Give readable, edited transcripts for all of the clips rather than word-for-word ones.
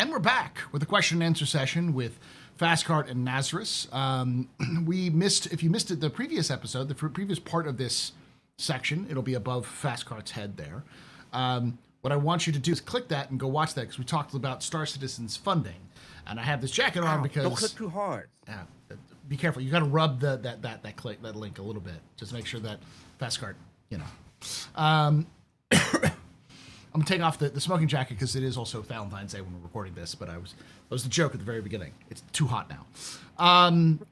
And we're back with a question and answer session with Fastcart and Nazarus. If you missed it, the previous episode, the previous part of this section, it'll be above Fastcart's head there. What I want you to do is click that and go watch that because we talked about Star Citizen's funding. And I have this jacket on because... Don't click too hard. Yeah, be careful. You got to rub that link a little bit. Just make sure that Fastcart, I'm gonna take off the smoking jacket because it is also Valentine's Day when we're recording this. But that was the joke at the very beginning. It's too hot now.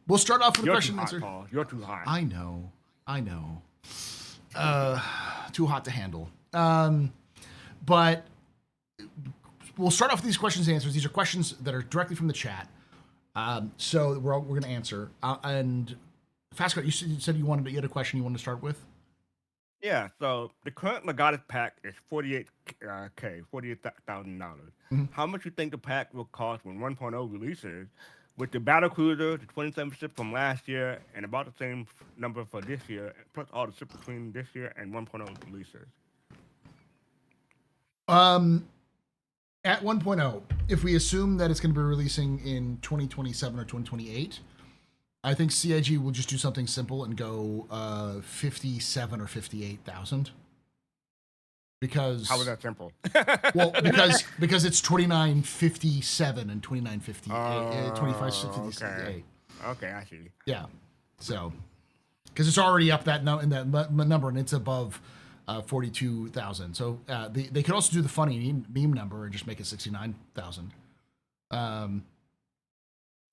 We'll start off with a question and answer. Paul. You're too hot. I know. Too hot to handle. But we'll start off with these questions and answers. These are questions that are directly from the chat. So we're gonna answer. And Fastcart, you said you had a question you wanted to start with. Yeah, so the current Legatus pack is $48,000. Mm-hmm. How much you think the pack will cost when 1.0 releases? With the battle cruiser, the 27 ships from last year, and about the same number for this year, plus all the ships between this year and 1.0 releases. At 1.0, if we assume that it's going to be releasing in 2027 or 2028, I think CIG will just do something simple and go 57 or 58,000. Because how is that simple? Well, because it's 2957 and 2958, 2558. Okay, I see. Yeah, so because it's already up that in that number and it's above 42,000. So they could also do the funny meme number and just make it 69,000.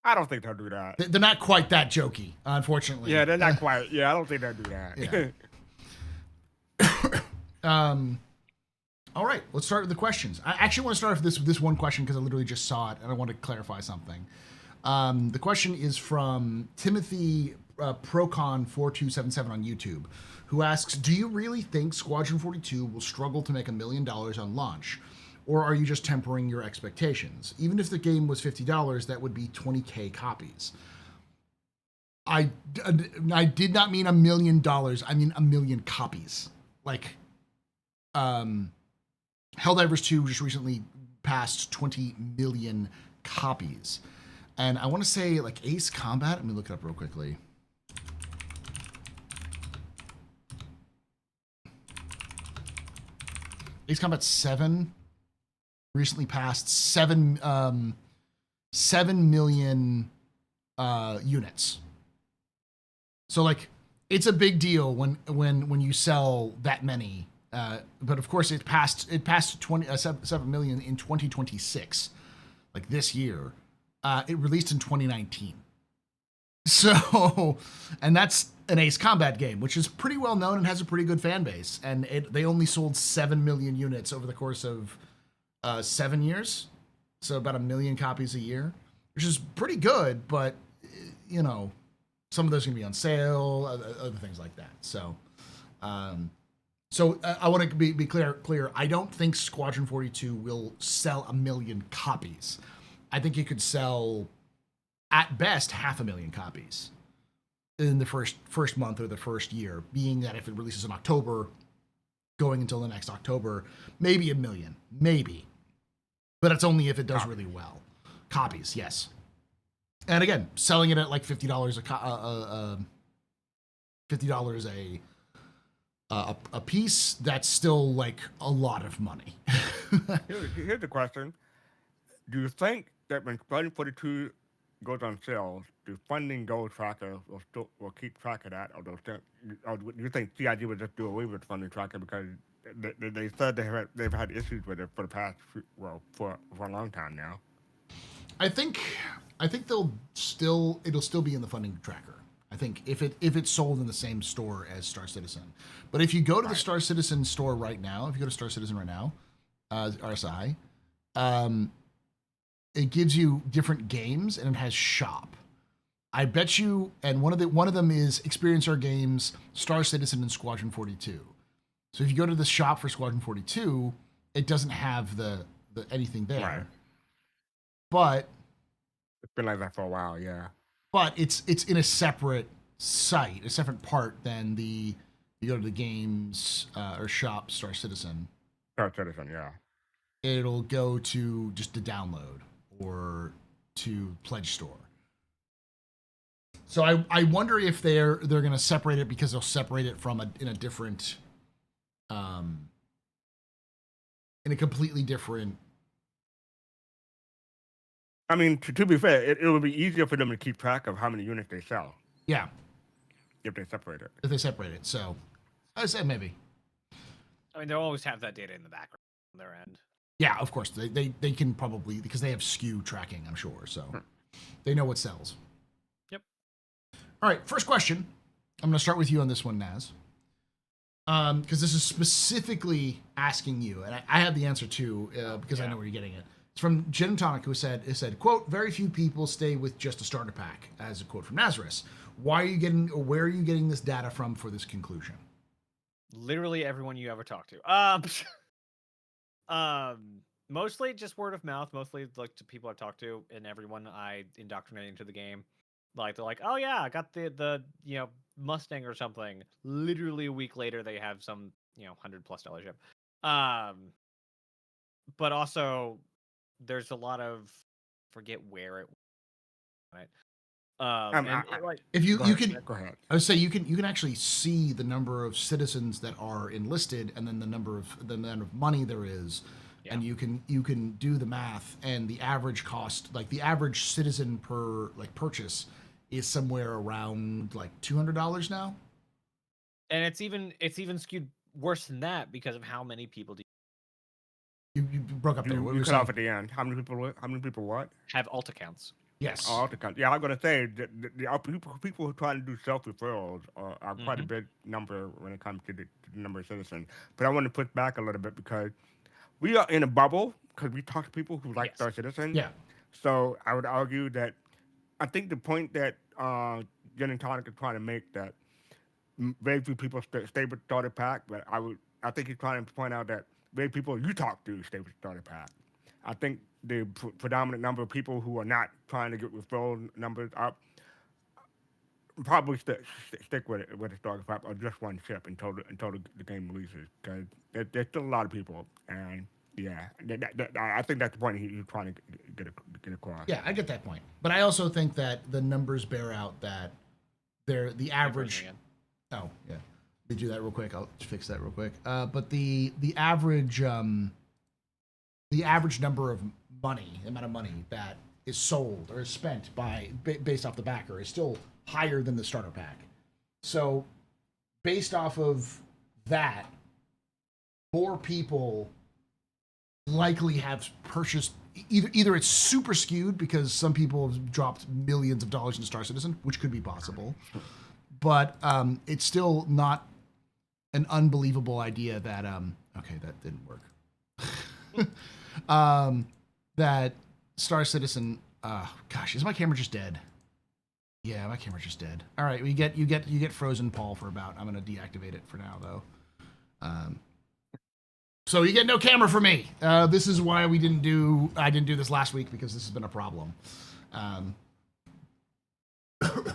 I don't think they'll do that. They're not quite that jokey, unfortunately. Yeah, they're not quite. Yeah, I don't think they'll do that. Yeah. All right, let's start with the questions. I actually want to start with this one question because I literally just saw it and I want to clarify something. The question is from Timothy Procon4277 on YouTube, who asks, do you really think Squadron 42 will struggle to make $1 million on launch? Or are you just tempering your expectations? Even if the game was $50, that would be 20K copies. I did not mean $1 million. I mean 1 million copies. Like, Helldivers 2 just recently passed 20 million copies. And I want to say, like, Ace Combat, let me look it up real quickly. Ace Combat 7 recently passed 7 million units. So, like, it's a big deal when you sell that many. But of course, it passed 7 million in 2026, like this year. It released in 2019. So, and that's an Ace Combat game, which is pretty well known and has a pretty good fan base. And they only sold 7 million units over the course of 7 years. So about 1 million copies a year, which is pretty good. But, some of those are going to be on sale, other things like that. So, I want to be clear. I don't think Squadron 42 will sell 1 million copies. I think it could sell, at best, 500,000 copies in the first month or the first year, being that if it releases in October, going until the next October, maybe 1 million, maybe. But it's only if it does really well. Copies, yes. And again, selling it at like $50 a piece, that's still like a lot of money. Here's the question. Do you think that when Squadron 42 goes on sale, the funding goal tracker will keep track of that, or do you think CIG would just do away with funding tracker because they said they've had issues with it for the past for a long time now? I think it'll still be in the funding tracker. I think if it's sold in the same store as Star Citizen, but if you go to the Star Citizen store right now, if you go to Star Citizen right now, RSI, it gives you different games and it has shop. I bet you, and one of them is Experience Our Games, Star Citizen, and Squadron 42. So if you go to the shop for Squadron 42, it doesn't have the anything there. Right. But it's been like that for a while, yeah. But it's in a separate site, a separate part than you go to the games or shop Star Citizen. Star Citizen, yeah. It'll go to just the download. or to Pledge Store. So I wonder if they're going to separate it because they'll separate it from in a different, in a completely different. I mean, to be fair, it would be easier for them to keep track of how many units they sell. Yeah. If they separate it. If they separate it. So I said maybe. I mean, they'll always have that data in the background on their end. Yeah, of course. They can probably, because they have SKU tracking, I'm sure. So they know what sells. Yep. All right, first question. I'm going to start with you on this one, Naz. Because this is specifically asking you, and I have the answer too, because I know where you're getting it. It's from Gin and Tonic, who said, quote, very few people stay with just a starter pack, as a quote from Nazareth. Why are you getting, or where are you getting this data from for this conclusion? Literally everyone you ever talk to. Mostly just word of mouth, mostly like to people I've talked to and everyone I indoctrinate into the game. Like they're like, oh yeah, I got the Mustang or something. Literally a week later they have some, $100+ ship. But also there's a lot of forget where it right. If you can go ahead. I would say you can actually see the number of citizens that are enlisted and then the number of money there is, and you can do the math, and the average cost, like the average citizen per purchase, is somewhere around like $200 now. And it's even skewed worse than that because of how many people do. You broke up there. You cut off at the end. How many people what? Have alt accounts. Yes. Oh, alt accounts. Yeah, I'm gonna say the people who try to do self referrals are quite a big number when it comes to the number of citizens. But I want to push back a little bit because we are in a bubble because we talk to people who like Star Citizen. Yeah. So I would argue that I think the point that Jen and Tonic is trying to make, that very few people stay with starter pack, but I think he's trying to point out that very people you talk to stay with starter pack. I think the predominant number of people who are not trying to get referral numbers up probably stick with the starter pack or just one ship until the game releases, because there's still a lot of people, and I think that's the point he's trying to get across. Yeah, I get that point, but I also think that the numbers bear out that the average. Oh yeah, let me do that real quick. I'll fix that real quick. But the average number of money, the amount of money that is sold or is spent based off the backer, is still higher than the starter pack. So based off of that, more people likely have purchased. Either it's super skewed because some people have dropped millions of dollars into Star Citizen, which could be possible, but it's still not an unbelievable idea that okay, that didn't work. That Star Citizen, gosh, is my camera just dead? Yeah, my camera's just dead. All right, you get frozen Paul for about. I'm gonna deactivate it for now though. So you get no camera for me. This is why I didn't do this last week, because this has been a problem.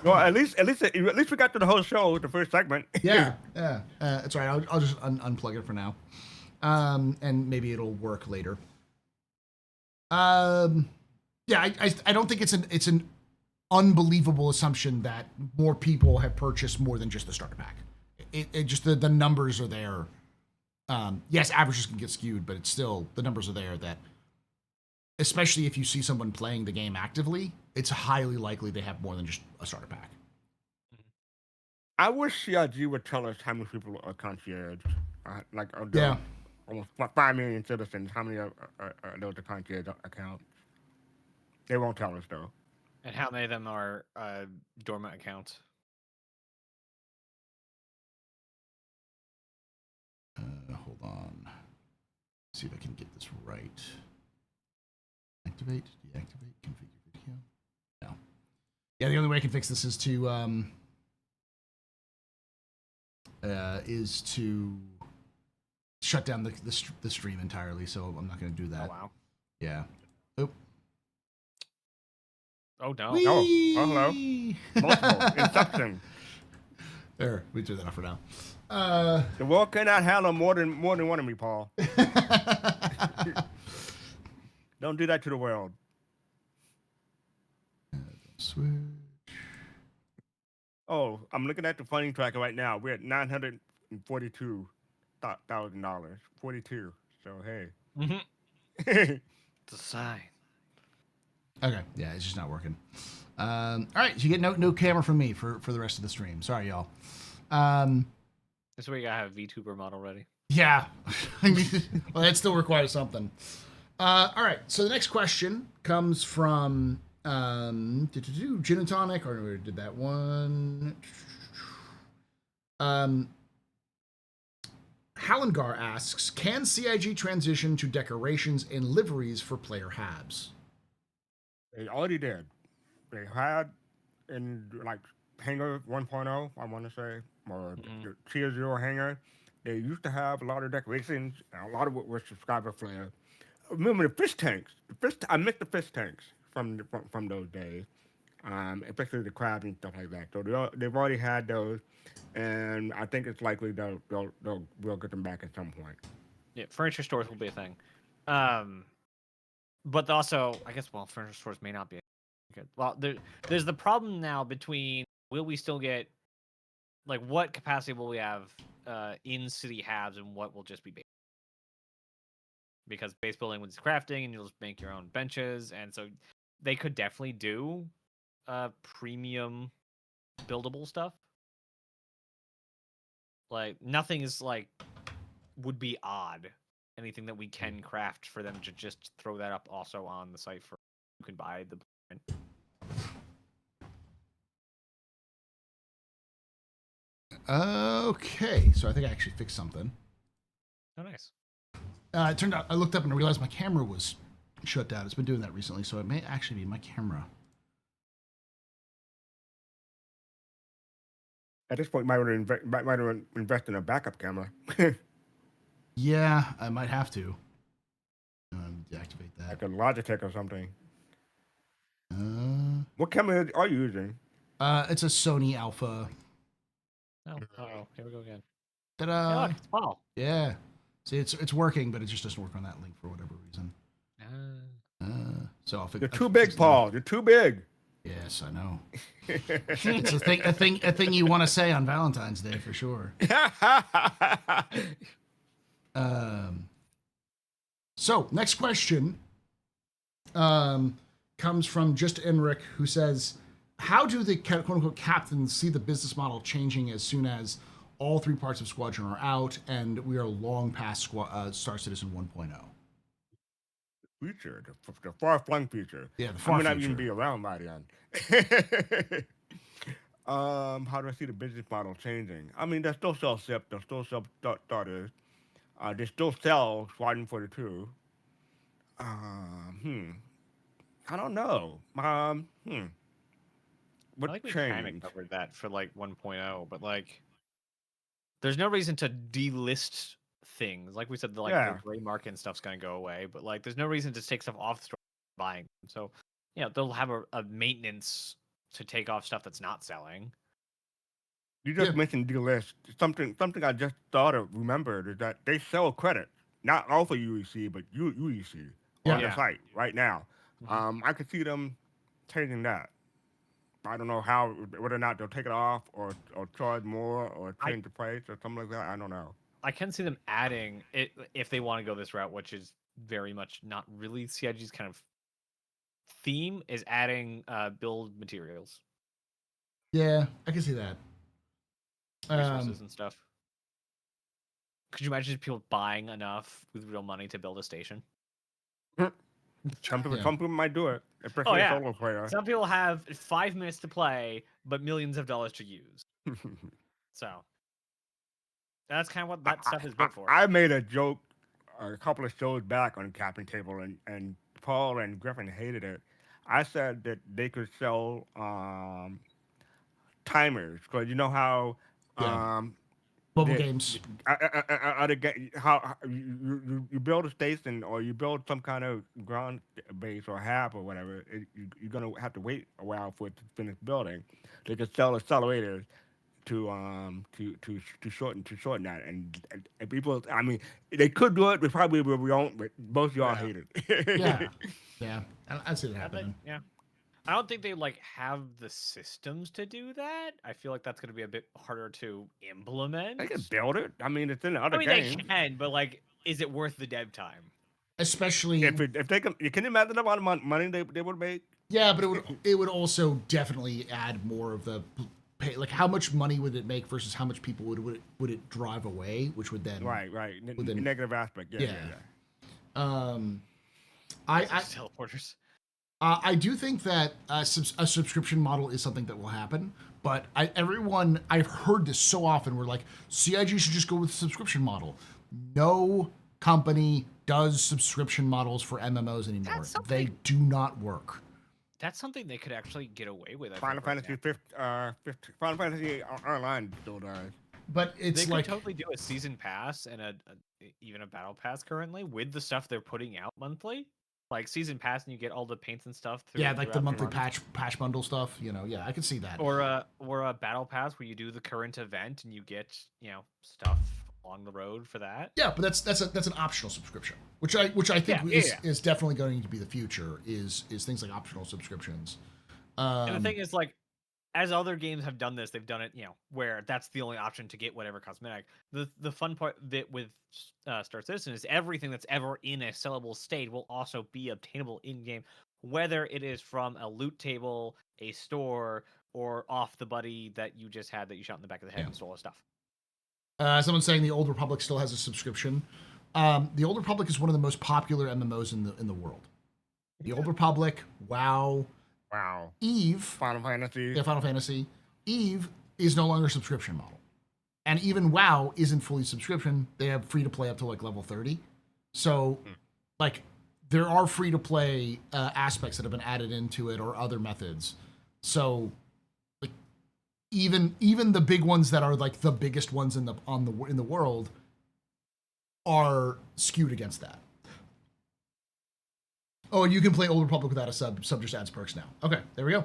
Well, at least we got to the whole show, the first segment. Yeah. It's all right. I'll just unplug it for now, and maybe it'll work later. I don't think it's an unbelievable assumption that more people have purchased more than just the starter pack. It just the numbers are there. Yes, averages can get skewed, but it's still, the numbers are there that, especially if you see someone playing the game actively, it's highly likely they have more than just a starter pack. I wish CRG would tell us how many people are concierge. Almost 5 million citizens. How many are those are concierge accounts? They won't tell us though. And how many of them are dormant accounts? Hold on. See if I can get this right. Activate, deactivate, configure video. No. Yeah, the only way I can fix this is to shut down the stream entirely. So I'm not going to do that. Oh wow. Yeah. Oh. Oh no. Whee! Oh hello. Multiple. Inception. There, we do that off for now. The world cannot handle more than one of me, Paul. Don't do that to the world. Oh, I'm looking at the funding tracker right now. We're at $942,000. 42. So Mm-hmm. hey. It's a sign. Okay, yeah, it's just not working. All right, so you get no camera from me for the rest of the stream. Sorry, y'all. This is where you gotta have a VTuber model ready. Yeah, I mean, well, that still requires something. All right, so the next question comes from Gin and Tonic, or we did that one. Hallengar asks, can CIG transition to decorations and liveries for player habs? They already did. They had in like Hangar 1.0, I want to say, or Mm-hmm. the Tier 0 Hangar. They used to have a lot of decorations, and a lot of it was subscriber flair. Remember the fish tanks? I miss the fish tanks from those days, especially the crabs and stuff like that. So they've already had those, and I think it's likely we'll get them back at some point. Yeah, furniture stores will be a thing. But also, I guess, well, furniture stores may not be good. Well, there's the problem now between will we still get, like, what capacity will we have in city halves and what will just be base? Because base building was crafting and you'll just make your own benches, and so they could definitely do premium buildable stuff. Like, nothing is like would be odd. Anything that we can craft for them to just throw that up also on the site for you can buy the blueprint. Okay, so I think I actually fixed something. Oh, nice. It turned out I looked up and I realized my camera was shut down. It's been doing that recently, so it may actually be my camera. At this point, might want to invest in a backup camera. Yeah, I might have to deactivate Like that. a Logitech or something. Uh, What camera are you using? it's a Sony Alpha. Oh, here we go again. Hey, Ta-da! look, it's Paul. Yeah. See, it's working, but it just doesn't work on that link for whatever reason. So I'll figure. You're too big, Paul. You're too big. Yes, I know. It's a thing you want to say on Valentine's Day for sure. So next question comes from just Enric, who says, "How do the quote unquote captains see the business model changing as soon as all three parts of Squadron are out and we are long past Star Citizen 1.0?" Future, the far-flung future. Yeah, the I far may not future. even be around by then. How do I see the business model changing? I mean, they still sell SIP, they still sell starters, they still sell Squadron 42. I don't know. I What think we kind of changed? covered that for like 1.0, but like, there's no reason to delist things. Like we said, the Yeah. gray market and stuff's gonna go away, but like, there's no reason to take stuff off the store and buying. So, they'll have a maintenance to take off stuff that's not selling. You Yeah. just mentioned delist. Something I just thought of remembered is that they sell credit, not all for UEC, but UEC on the Yeah. site right now. Mhm. I could see them changing that. I don't know how whether or not they'll take it off or charge more or I change the price or something like that. I don't know. I can see them adding it if they want to go this route, which is very much not really CIG's kind of theme, is adding build materials, Yeah, I can see that. resources and stuff. Could you imagine people buying enough with real money to build a station? Some people, Yeah. some people might do it, Oh especially a yeah. solo player. Some people have 5 minutes to play, but millions of dollars to use. So that's kind of what that stuff is built for. I made a joke a couple of shows back on Captain Table, and Paul and Griffin hated it. I said that they could sell timers because you know how Yeah. um, Mobile the, games. how you build a station or you build some kind of ground base or hab or whatever. You're gonna have to wait a while for it to finish building. They could sell accelerators to shorten that and people. I mean, they could do it, but probably we won't. But most of y'all Yeah. hate it. Yeah. Yeah. I see that I bet, happening. yeah. I don't think they like have the systems to do that. I feel like that's going to be a bit harder to implement. They can build it. I mean, it's in the other I mean, games. they can, but like, is it worth the dev time? Especially If they can, you can imagine the amount of money they would make. yeah, but it would also definitely add more of the pay. Like, how much money would it make versus how much people would it drive away, which would then Right. would then Negative aspect. Yeah. um. I, I teleporters. I do think that a subscription model is something that will happen, but I've heard this so often. We're like, CIG should just go with the subscription model. No company does subscription models for MMOs anymore. They do not work. That's something they could actually get away with. Final Fantasy 50, Final Fantasy Online still does. But it's they like could totally do a season pass and even a battle pass currently with the stuff they're putting out monthly. Like season pass, and you get all the paints and stuff. yeah, like the throughout monthly month. patch bundle stuff. Yeah, I can see that. Or a battle pass where you do the current event and you get stuff along the road for that. Yeah, but that's an optional subscription, which I think is definitely going to be the future. Is things like optional subscriptions. And the thing is, like, as other games have done this, they've done it, where that's the only option to get whatever cosmetic. The fun part that with Star Citizen is everything that's ever in a sellable state will also be obtainable in game, whether it is from a loot table, a store, or off the buddy that you just had that you shot in the back of the head and stole his stuff. Someone's saying the Old Republic still has a subscription. The Old Republic is one of the most popular MMOs in the world. The Old Republic, WoW, Eve, Final Fantasy. Yeah, Final Fantasy. Eve is no longer a subscription model. And even WoW isn't fully subscription. They have free to play up to like level 30. So, like, there are free to play aspects that have been added into it or other methods. So, like, even the big ones that are like the biggest ones in the world are skewed against that. Oh, and you can play Old Republic without a sub. Sub just adds perks now. Okay, there we go.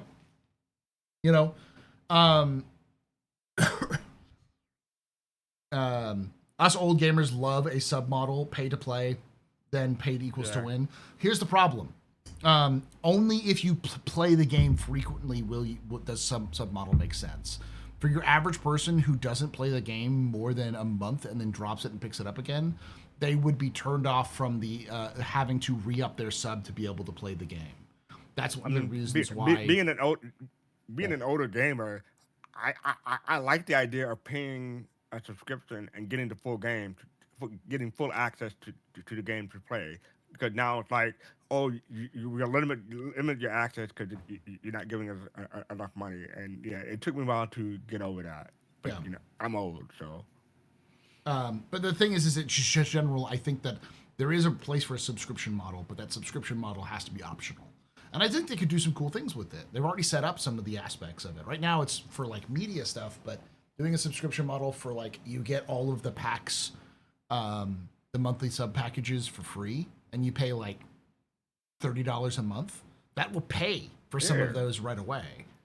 Us old gamers love a sub model, pay to play, then paid equals to win. Here's the problem. Only if you play the game frequently does some sub model make sense. For your average person who doesn't play the game more than a month and then drops it and picks it up again, they would be turned off from the having to re-up their sub to be able to play the game. That's one of the reasons why. Being an older gamer, I like the idea of paying a subscription and getting the full game, getting full access to the game to play. Because now it's like, oh, you're limit your access because you're not giving us enough money. And yeah, it took me a while to get over that. But I'm old, so. But the thing is it's just general. I think that there is a place for a subscription model, but that subscription model has to be optional. And I think they could do some cool things with it. They've already set up some of the aspects of it. Right now, it's for like media stuff, but doing a subscription model for like you get all of the packs, the monthly sub packages for free, and you pay like $30 a month. That will pay for some of those right away.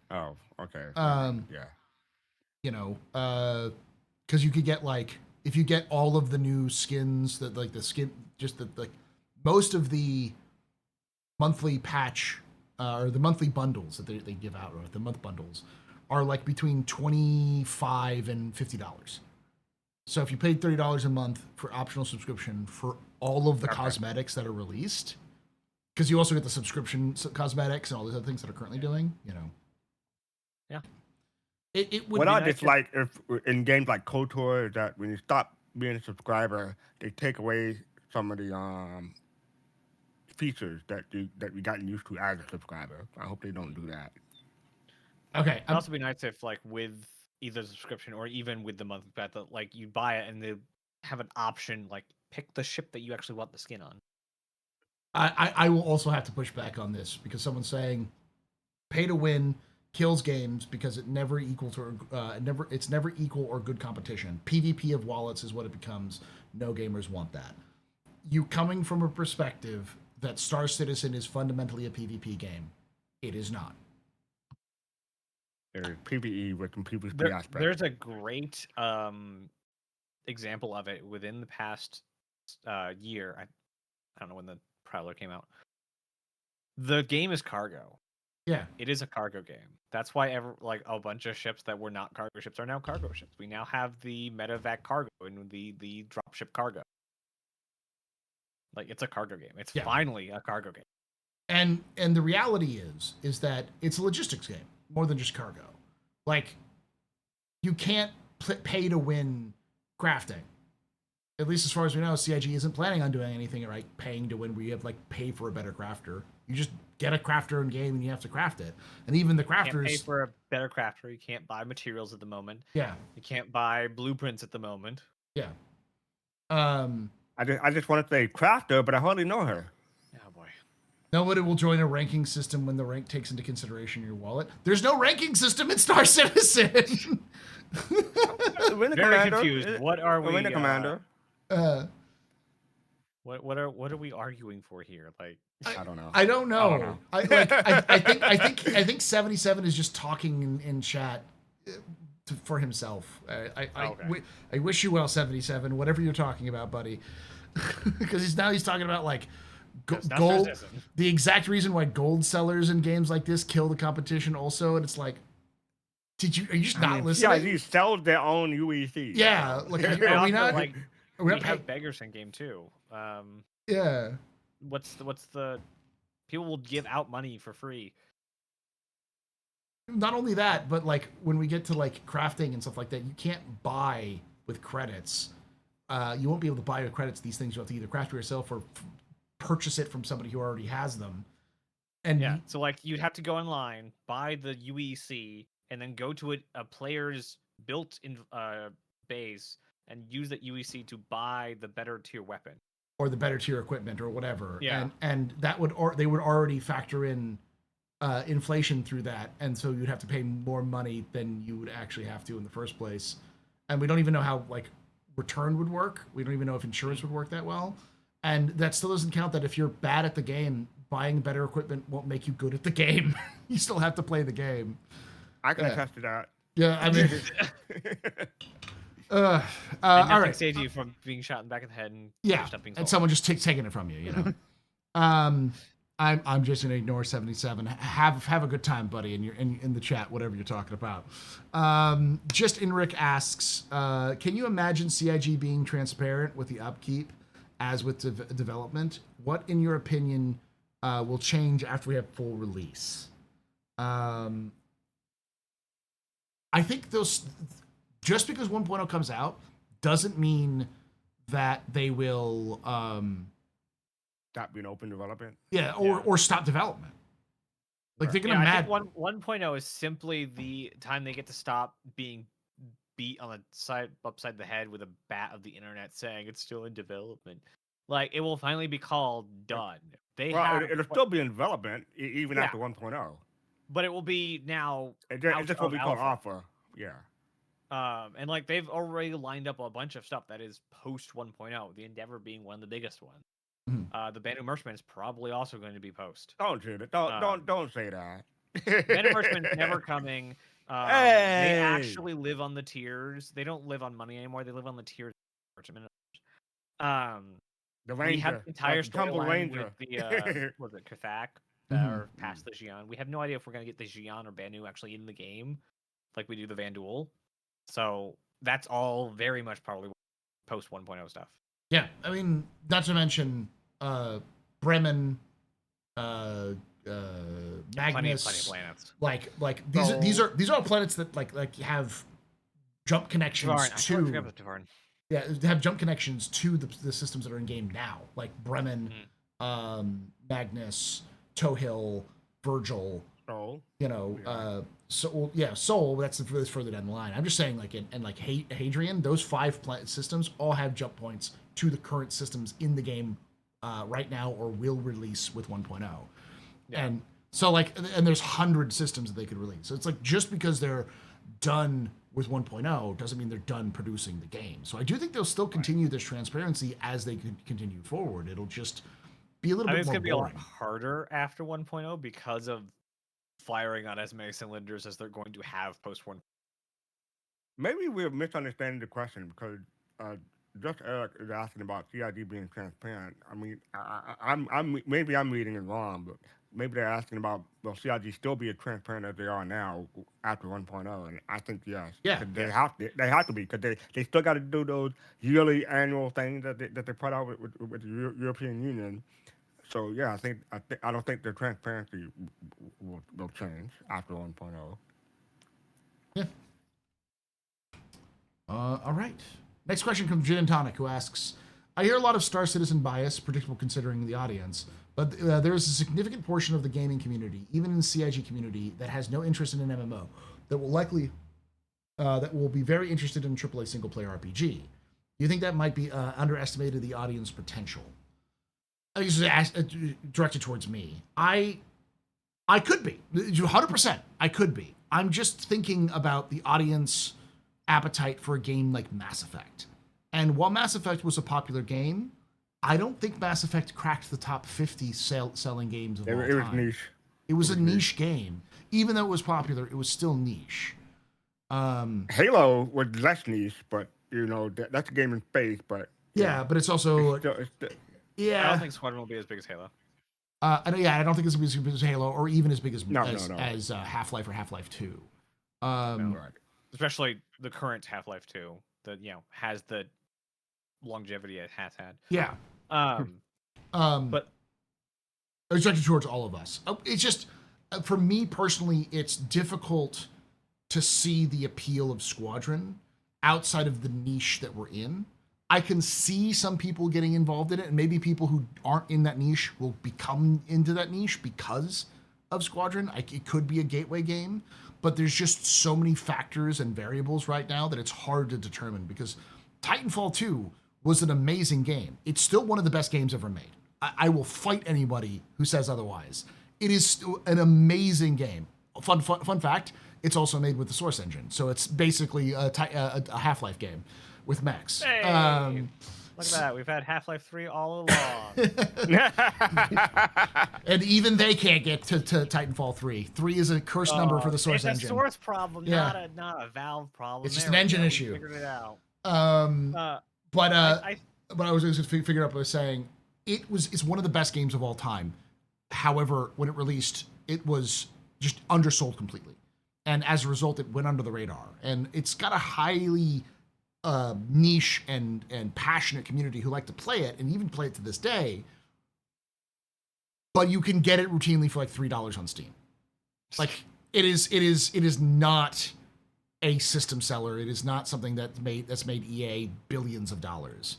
Oh, okay. Because you could get like, if you get all of the new skins that like the skin, just the like most of the monthly patch or the monthly bundles that they give out, or the month bundles are like between $25 and $50. So if you paid $30 a month for optional subscription for all of the cosmetics that are released, because you also get the subscription cosmetics and all these other things that are currently doing, Yeah. It would what be I nice dislike if in games like KOTOR is that when you stop being a subscriber, they take away some of the features that we gotten used to as a subscriber. I hope they don't do that. Okay. It'd also be nice if, like, with either subscription or even with the monthly pack, that like you buy it and they have an option, like pick the ship that you actually want the skin on. I will also have to push back on this because someone's saying pay to win kills games because it never equals or it's never equal or good competition. PvP of wallets is what it becomes. No gamers want that. You coming from a perspective that Star Citizen is fundamentally a PvP game, it is not. There's PvE with some PvP aspects. There's a great example of it within the past year. I don't know when the Prowler came out. The game is cargo. Yeah. It is a cargo game. That's why like a bunch of ships that were not cargo ships are now cargo ships. We now have the medevac cargo and the dropship cargo. Like, it's a cargo game. It's Yeah. finally a cargo game. And the reality is that it's a logistics game more than just cargo. Like, you can't pay to win crafting. At least as far as we know, CIG isn't planning on doing anything like paying to win where you have like pay for a better crafter. You just get a crafter in game and you have to craft it. And even the crafters You can't pay for a better crafter. You can't buy materials at the moment. Yeah. You can't buy blueprints at the moment. Yeah. I just want to say crafter, but I hardly know her. Oh boy. Nobody will join a ranking system when the rank takes into consideration your wallet. There's no ranking system in Star Citizen. Very confused. What are we? The commander. What are we arguing for here? Like, I don't know. I don't know. I think 77 is just talking in chat for himself. I wish you well, 77. Whatever you're talking about, buddy, because he's talking about like gold. The exact reason why gold sellers in games like this kill the competition, also, and it's like, are you just not listening? Yeah, these sell their own UEC. Yeah, like are we not? Like, we have beggars in game too. Yeah. What's the people will give out money for free. Not only that, but like when we get to like crafting and stuff like that, you can't buy with credits. You won't be able to buy with credits these things. You have to either craft it yourself or purchase it from somebody who already has them. And yeah, so like you'd have to go online, buy the UEC, and then go to a player's built-in base and use that UEC to buy the better tier weapon or the better tier equipment or whatever. Yeah, and that would they would already factor in inflation through that, and so you'd have to pay more money than you would actually have to in the first place. And we don't even know how like return would work. We don't even know if insurance would work that well. And that still doesn't count that if you're bad at the game, buying better equipment won't make you good at the game. You still have to play the game. I can attest to that. Yeah, I mean, all right. Saves you from being shot in the back of the head and and someone just taking it from you. You know. I'm just gonna ignore 77. Have a good time, buddy, in the chat, whatever you're talking about. Just Enric asks, can you imagine CIG being transparent with the upkeep as with development? What, in your opinion, will change after we have full release? I think just because 1.0 comes out doesn't mean that they will stop being open development. Yeah, or stop development. Like they're gonna I think 1.0 is simply the time they get to stop being beat on the upside the head with a bat of the internet saying it's still in development. Like, it will finally be called done. It'll still be in development even after 1.0. But it will be now. It just will be called alpha. Yeah. And like they've already lined up a bunch of stuff that is post 1.0. The Endeavor being one of the biggest ones. Mm-hmm. The Banu Merchantman is probably also going to be post. Don't do that. Don't say that. Banu Merchantman's never coming. They actually live on the tiers. They don't live on money anymore. They live on the tiers. The Ranger. We have the entire storyline with the was it Kathak or past the Xi'an. We have no idea if we're gonna get the Xi'an or Banu actually in the game, like we do the Vanduul. So that's all very much probably post 1.0 stuff. Yeah, I mean, not to mention Bremen, Magnus, plenty of planets. Like these are all planets that like have jump connections to. Yeah, have jump connections to the systems that are in game now, like Bremen, Magnus, Tohill, Virgil. Soul. You know, Soul. That's further down the line. I'm just saying, like, and like Hadrian, those 5 systems all have jump points to the current systems in the game right now, or will release with 1.0. Yeah. And so, like, and there's 100 systems that they could release. So it's like, just because they're done with 1.0 doesn't mean they're done producing the game. So I do think they'll still continue this transparency as they continue forward. It'll just be a little bit more boring. It's going to be a lot harder after 1.0 because of firing on as many cylinders as they're going to have post 1. Maybe we're misunderstanding the question because just Eric is asking about CID being transparent. I mean, I'm reading it wrong, but maybe they're asking about will CIG still be as transparent as they are now after 1.0, and I think yes. Yeah. 'Cause they have to be because they still got to do those yearly annual things that they put out with the European Union. So yeah, I don't think their transparency will change after 1.0. Yeah. All right. Next question comes from Gin and Tonic, who asks, I hear a lot of Star Citizen bias, predictable considering the audience, but there is a significant portion of the gaming community, even in the CIG community, that has no interest in an MMO, that will be very interested in a AAA single player RPG. Do you think that might be underestimated the audience potential? I guess directed towards me. I could be 100%. I could be. I'm just thinking about the audience appetite for a game like Mass Effect. And while Mass Effect was a popular game, I don't think Mass Effect cracked the top 50 selling games of all time. It was niche. It was a niche game. Even though it was popular, it was still niche. Halo was less niche, but that's a game in space. But yeah, but it's also I don't think Squadron will be as big as Halo. I don't think it's as big as Halo or even as big as No. Half-Life or Half-Life 2. Right. Especially the current Half-Life 2 that has the longevity it has had. Yeah. But it's directed towards all of us. It's just for me personally, it's difficult to see the appeal of Squadron outside of the niche that we're in. I can see some people getting involved in it, and maybe people who aren't in that niche will become into that niche because of Squadron. It could be a gateway game, but there's just so many factors and variables right now that it's hard to determine, because Titanfall 2 was an amazing game. It's still one of the best games ever made. I will fight anybody who says otherwise. It is an amazing game. Fun fact, it's also made with the Source engine, so it's basically a Half-Life game with mechs. hey, look at that. We've had Half-Life 3 all along. And even they can't get to Titanfall 3. 3 is a cursed number for the Source engine. It's a Source problem, Yeah. not a Valve problem. It's just an engine issue. We figured it out. But I was just figuring out what I was saying. It's one of the best games of all time. However, when it released, it was just undersold completely. And as a result, it went under the radar. And it's got a highly niche and passionate community who like to play it and even play it to this day. But you can get it routinely for like $3 on Steam. Like it is not a system seller. It is not something that's made EA billions of dollars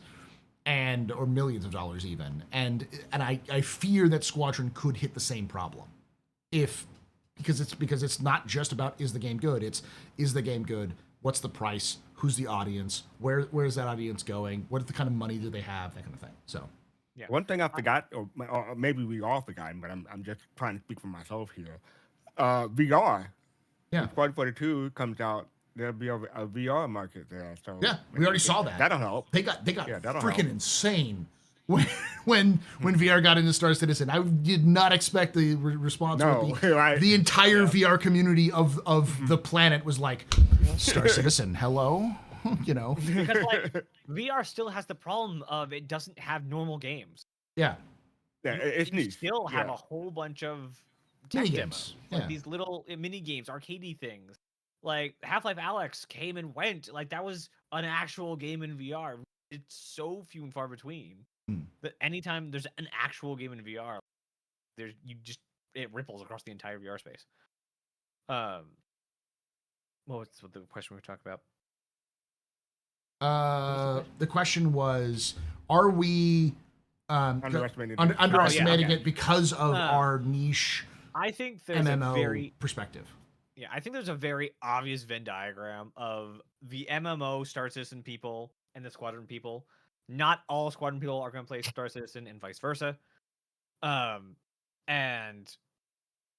or millions of dollars even. And I fear that Squadron could hit the same problem because it's not just about is the game good. It's is the game good? What's the price? Who's the audience? Where is that audience going? What the kind of money do they have? That kind of thing. So, yeah. One thing I forgot, or maybe we all forgot, but I'm just trying to speak for myself here. VR. Yeah. When Squad 42 comes out, there'll be a VR market there. So yeah, we already saw that. That'll help. They got freaking insane when VR got into Star Citizen. I did not expect the response. The entire VR community of the planet was like, Star Citizen, hello. Because VR still has the problem of it doesn't have normal games. Yeah. Yeah, it's neat. Still have a whole bunch of mini games, like these little mini games, arcadey things. Like Half-Life Alyx came and went. Like that was an actual game in VR. It's so few and far between that anytime there's an actual game in VR, it ripples across the entire VR space. What's the question we were talking about? The question was, are we underestimating it because of our niche? I think there's MMO perspective. Yeah, I think there's a very obvious Venn diagram of the MMO Star Citizen people and the Squadron people. Not all Squadron people are going to play Star Citizen and vice versa. And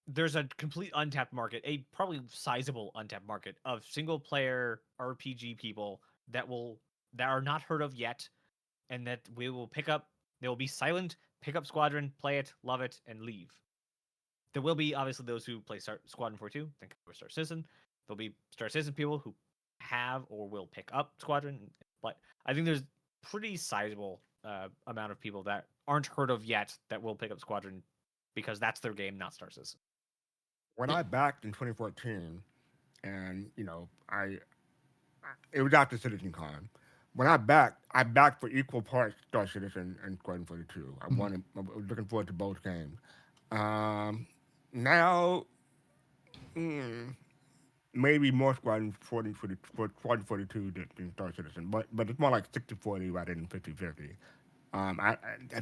there's a complete untapped market, a probably sizable untapped market of single player RPG people that are not heard of yet, and that we will pick up. They will be silent, pick up Squadron, play it, love it, and leave. There will be obviously those who play Squadron 42, think of Star Citizen. There'll be Star Citizen people who have or will pick up Squadron. But I think there's pretty sizable amount of people that aren't heard of yet that will pick up Squadron because that's their game, not Star Citizen. When I backed in 2014, and it was after CitizenCon. When I backed for equal parts Star Citizen and Squadron 42. I wanted. I was looking forward to both games. Now, mm, maybe more Squadron 42 than Star Citizen, but it's more like 60-40 rather than 50-50. I'm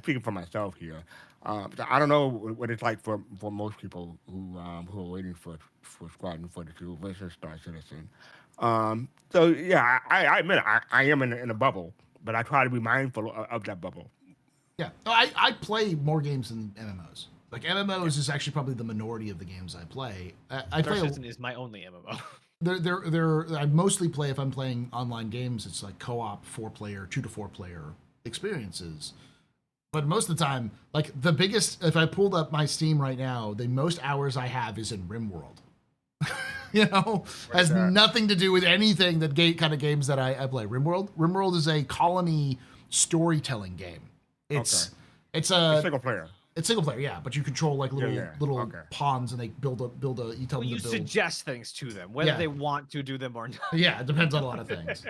speaking for myself here. So I don't know what it's like for most people who are waiting for Squadron 42 versus Star Citizen. So yeah, I admit I am in a bubble, but I try to be mindful of that bubble. Yeah, I play more games than MMOs. Like MMOs is actually probably the minority of the games I play. I Star play. Citizen is my only MMO. I mostly play if I'm playing online games. It's like co-op, 4-player, 2 to 4 player experiences. But most of the time, like the biggest, if I pulled up my Steam right now, the most hours I have is in RimWorld. Has that? nothing to do with anything that kind of games that I play. RimWorld is a colony storytelling game. It's Okay. it's It's a single player. it's single player, yeah, but you control like little Yeah. little Okay. pawns and they build a you tell Well, them you to build. suggest things to them, whether Yeah. they want to do them or not. Yeah, it depends on a lot of things.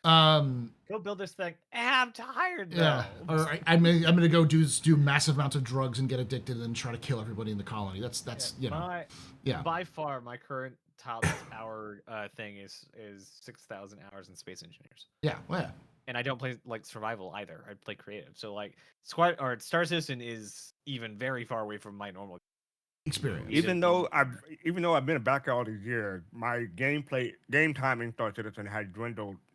Um, Go build this thing. I'm tired though. yeah, or I'm gonna go do massive amounts of drugs and get addicted and then try to kill everybody in the colony. That's yeah. By far, my current top hour thing is 6,000 hours in Space Engineers. Yeah, well, yeah. And I don't play like survival either. I play creative. So like Star Citizen is even very far away from my normal Experience. Even though I've been a backer all these years, my game time in Star Citizen had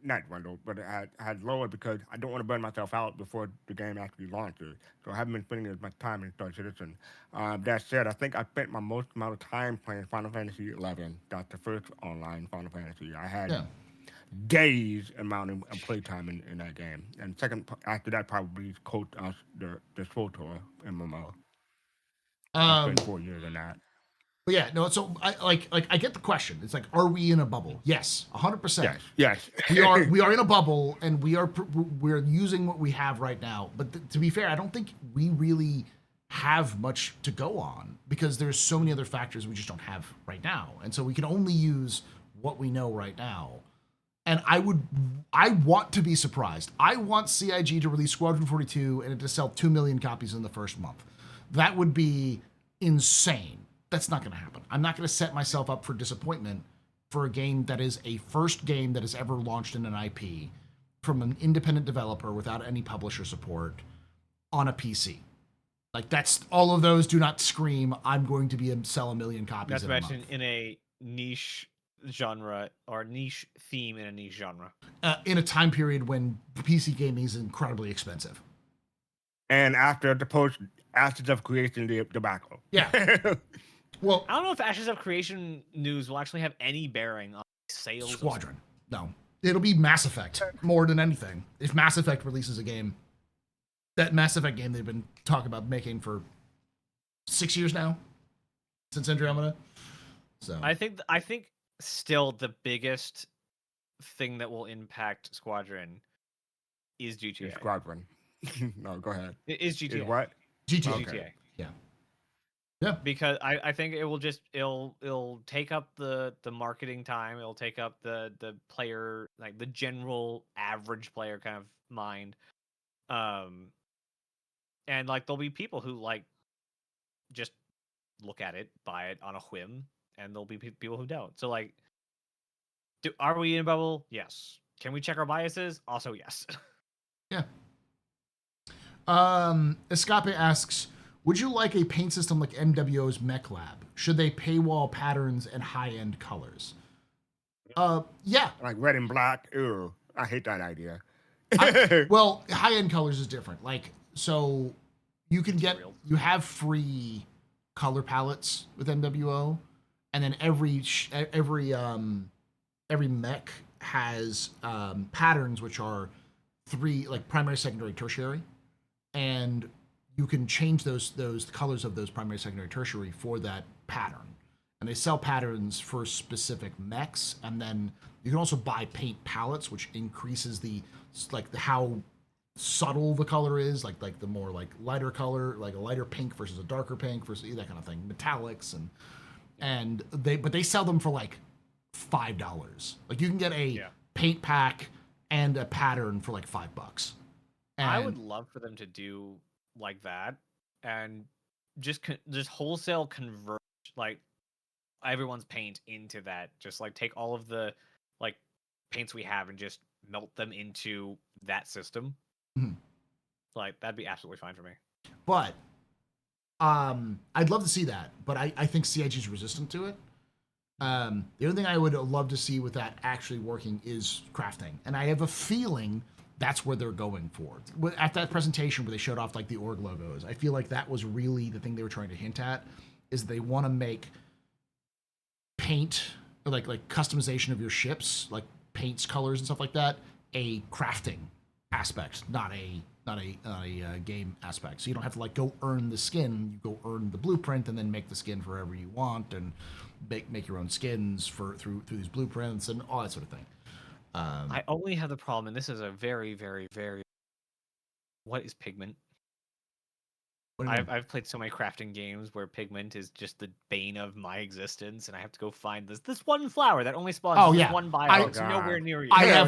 not dwindled, but it had lowered because I don't want to burn myself out before the game actually launches. So I haven't been spending as much time in Star Citizen. That said, I think I spent my most amount of time playing Final Fantasy 11. That's the first online Final Fantasy. I had days amount of playtime in that game, and after that probably the SWTOR MMO. I spent 4 years in that. But yeah, no. So I get the question. It's like, are we in a bubble? Yes, 100%. Yes. we are in a bubble, and we're using what we have right now. But to be fair, I don't think we really have much to go on because there's so many other factors we just don't have right now, and so we can only use what we know right now. And I want to be surprised. I want CIG to release Squadron 42 and it to sell 2 million copies in the first month. That would be insane. That's not going to happen. I'm not going to set myself up for disappointment for a game that is a first game that has ever launched in an IP from an independent developer without any publisher support on a PC. Like that's all of those do not scream I'm going to sell 1 million copies. Not to mention in a niche genre or niche theme in a niche genre. In a time period when PC gaming is incredibly expensive. And after the post Ashes of Creation debacle. Yeah. Well, I don't know if Ashes of Creation news will actually have any bearing on sales. Squadron. No. It'll be Mass Effect more than anything. If Mass Effect releases a game, that Mass Effect game they've been talking about making for 6 years now, since Andromeda. So I think still the biggest thing that will impact Squadron is GTA. Squadron. No, go ahead. It is GTA. Is what? GTA. GTA. Yeah. Because I think it will just it'll take up the marketing time. It'll take up the player, like the general average player kind of mind. And like there'll be people who like just look at it, buy it on a whim, and there'll be people who don't. So like, are we in a bubble? Yes. Can we check our biases? Also, yes. Yeah. Escape asks, would you like a paint system like MWO's Mech Lab? Should they paywall patterns and high-end colors? Yeah. Like red and black. Ew, I hate that idea. Well, high-end colors is different. Like, so you have free color palettes with MWO, and then every mech has patterns which are 3 like primary, secondary, tertiary, and you can change those colors of those primary, secondary, tertiary for that pattern. And they sell patterns for specific mechs, and then you can also buy paint palettes, which increases how subtle the color is, like the more like lighter color, like a lighter pink versus a darker pink versus that kind of thing, metallics and they sell them for like $5. Like you can get a paint pack and a pattern for like $5. And I would love for them to do like that and just wholesale convert like everyone's paint into that. Just like take all of the like paints we have and just melt them into that system. Mhm. Like that'd be absolutely fine for me. But I'd love to see that, but I think CIG is resistant to it. The only thing I would love to see with that actually working is crafting, and I have a feeling that's where they're going for. At that presentation where they showed off like the org logos, I feel like that was really the thing they were trying to hint at, is they want to make paint like customization of your ships, like paints, colors, and stuff like that, a crafting aspect, not a game aspect. So you don't have to like go earn the skin. You go earn the blueprint and then make the skin for whatever you want, and make your own skins through these blueprints and all that sort of thing. I only have the problem, and this is a very, very, very. What is pigment? I've played so many crafting games where pigment is just the bane of my existence, and I have to go find this one flower that only spawns in this one biome. It's nowhere near you. I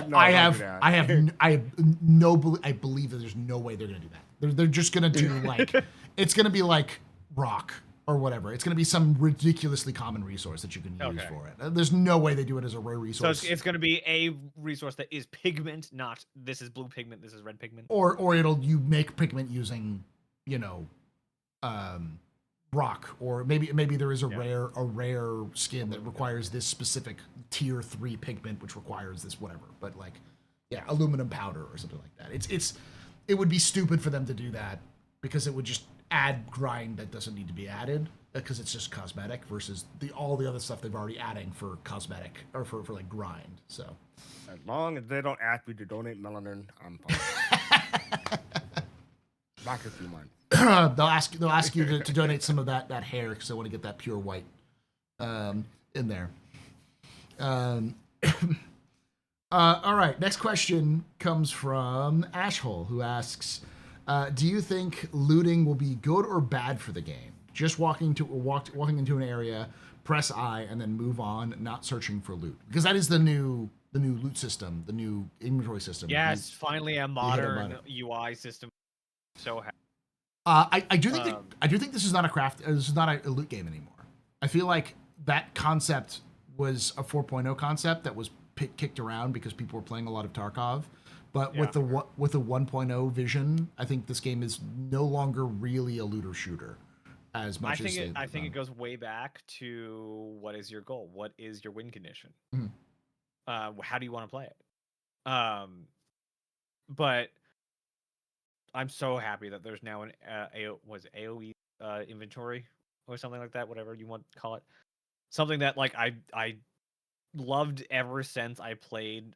believe that there's no way they're gonna do that. They're just gonna do like it's gonna be like rock or whatever. It's gonna be some ridiculously common resource that you can use for it. There's no way they do it as a rare resource. So it's gonna be a resource that is pigment, not this is blue pigment, this is red pigment. Or you make pigment using, rock, or maybe there is a rare skin that requires this specific tier 3 pigment, which requires this whatever. But like, aluminum powder or something like that. It would be stupid for them to do that because it would just add grind that doesn't need to be added because it's just cosmetic versus all the other stuff they've already adding for cosmetic or for like grind. So as long as they don't ask me to donate melanin, I'm fine. Back a few months. They'll ask you to donate some of that hair because I want to get that pure white in there. All right, next question comes from Ashhole, who asks, do you think looting will be good or bad for the game? Just walking into an area, press I, and then move on, not searching for loot, because that is the new loot system, the new inventory system. Yes, finally a modern UI system. So happy. I do think this is not this is not a loot game anymore. I feel like that concept was a 4.0 concept that was kicked around because people were playing a lot of Tarkov. But with the 1.0 vision, I think this game is no longer really a looter shooter as much as I think it goes way back to what is your goal? What is your win condition? Mm-hmm. How do you want to play it? But I'm so happy that there's now an AOE inventory or something like that, whatever you want to call it. Something that like I loved ever since I played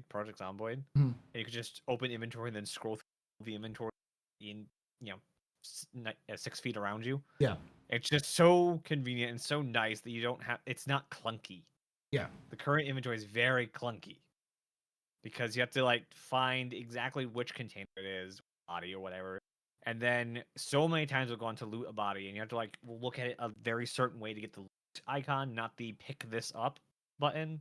Project Zomboid. Mm-hmm. And you could just open inventory and then scroll through the inventory in 6 feet around you. Yeah, it's just so convenient and so nice that you don't have. It's not clunky. Yeah, the current inventory is very clunky because you have to like find exactly which container it is, body or whatever, and then so many times we'll go on to loot a body and you have to like look at it a very certain way to get the loot icon, not the pick this up button.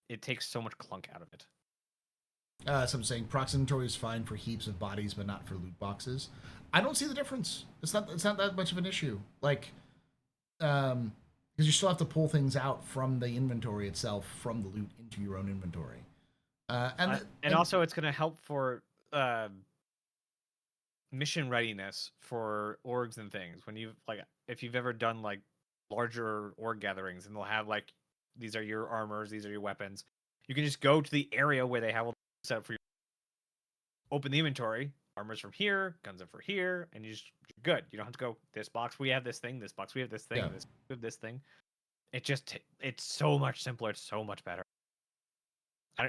It takes so much clunk out of it. So I'm saying prox inventory is fine for heaps of bodies, but not for loot boxes. I don't see the difference. It's not that much of an issue. Like, because you still have to pull things out from the inventory itself, from the loot into your own inventory. And also it's going to help for mission readiness for orgs and things. When you've like, if you've ever done like larger org gatherings, and they'll have like, these are your armors, these are your weapons. You can just go to the area where they have all set up for you. Open the inventory, armors from here, guns are for here, and you're good. You don't have to go, this box we have this thing, this box we have this thing, this thing. It's so much simpler, it's so much better.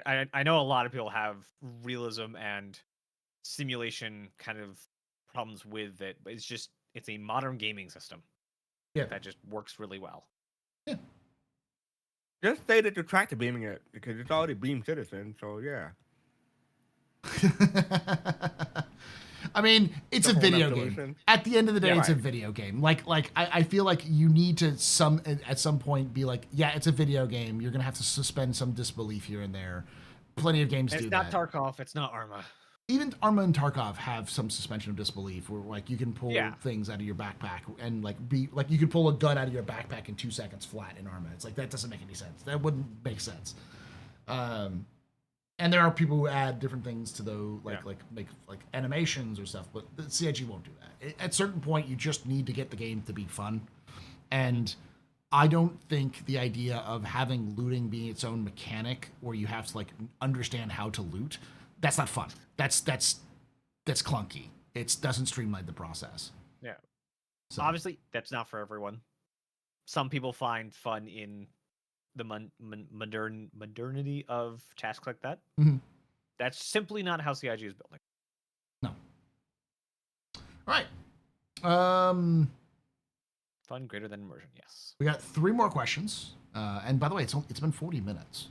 I know a lot of people have realism and simulation kind of problems with it, but it's a modern gaming system. Yeah. That just works really well. Yeah. Just say that you're trying to beaming it because it's already beam citizen, so yeah. I mean, it's a Simple enough video game. solution. At the end of the day, Yeah, it's a right. video game. I feel like you need to at some point be like, yeah, it's a video game. You're gonna have to suspend some disbelief here and there. Plenty of games It's do not that. Tarkov. It's not Arma. Even Arma and Tarkov have some suspension of disbelief, where like you can pull Yeah. things out of your backpack and you could pull a gun out of your backpack in 2 seconds flat in Arma. It's like that doesn't make any sense. That wouldn't make sense. And there are people who add different things to those, make like animations or stuff, but the CIG won't do that. At a certain point, you just need to get the game to be fun, and I don't think the idea of having looting be its own mechanic, where you have to like understand how to loot, that's not fun. That's clunky. It doesn't streamline the process. Yeah. So, Obviously, that's not for everyone. Some people find fun in the modernity of tasks like that. Mhm. That's simply not how CIG is building. No. All right. Um, Fun greater than immersion, yes. we got 3 more questions. And by the way, it's been 40 minutes.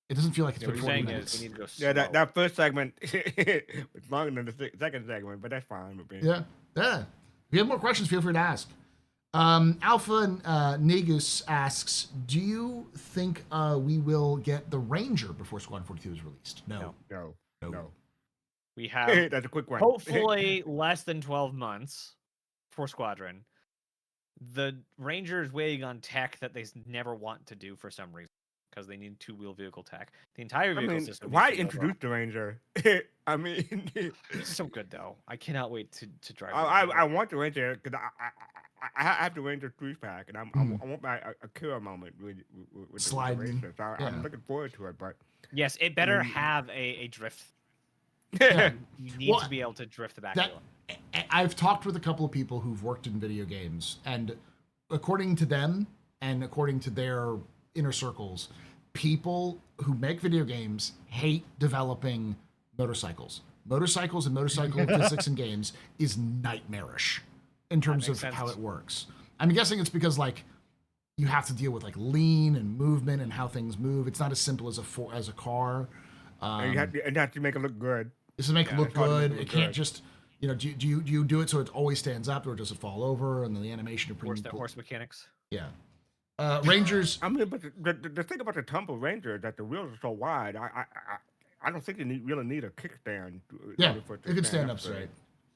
It doesn't feel like it's What been you're 40 saying minutes. is we need to go slow. Yeah, that first segment was longer than the second segment, but that's fine with me. Yeah. If you have more questions, feel free to ask. Alpha Negus asks, do you think we will get the Ranger before Squadron 42 is released? No. No. We have That's a quick one. hopefully less than 12 months for Squadron. The Ranger's waiting on tech that they never want to do for some reason, because they need 2-wheel vehicle tech. The entire I vehicle mean, system. why needs to go introduce the Ranger? I mean, it's so good though. I cannot wait to drive. I want the Ranger because I have the Ranger 3-pack, and I want my Akira moment with Sliding. the Ranger. So Yeah. I'm looking forward to it, but Yes, it better mean- have a drift. Yeah. You need Well, to be able to drift the back that- wheel. I've talked with a couple of people who've worked in video games, and according to them and according to their inner circles, people who make video games hate developing motorcycles. Motorcycles and motorcycle physics in games is nightmarish in terms of makes sense. how it works. I'm guessing it's because like you have to deal with like lean and movement and how things move. It's not as simple as a car. and you have to make it look good. It's to make it look it's hard to make good. it It look can't good. just, do you do it so it always stands up, or does it fall over? And then the animation of Horse mechanics. Yeah. Rangers. I mean, but the thing about the Tumble Ranger is that the wheels are so wide. I don't think you really need a kickstand. Yeah, it can stand up straight.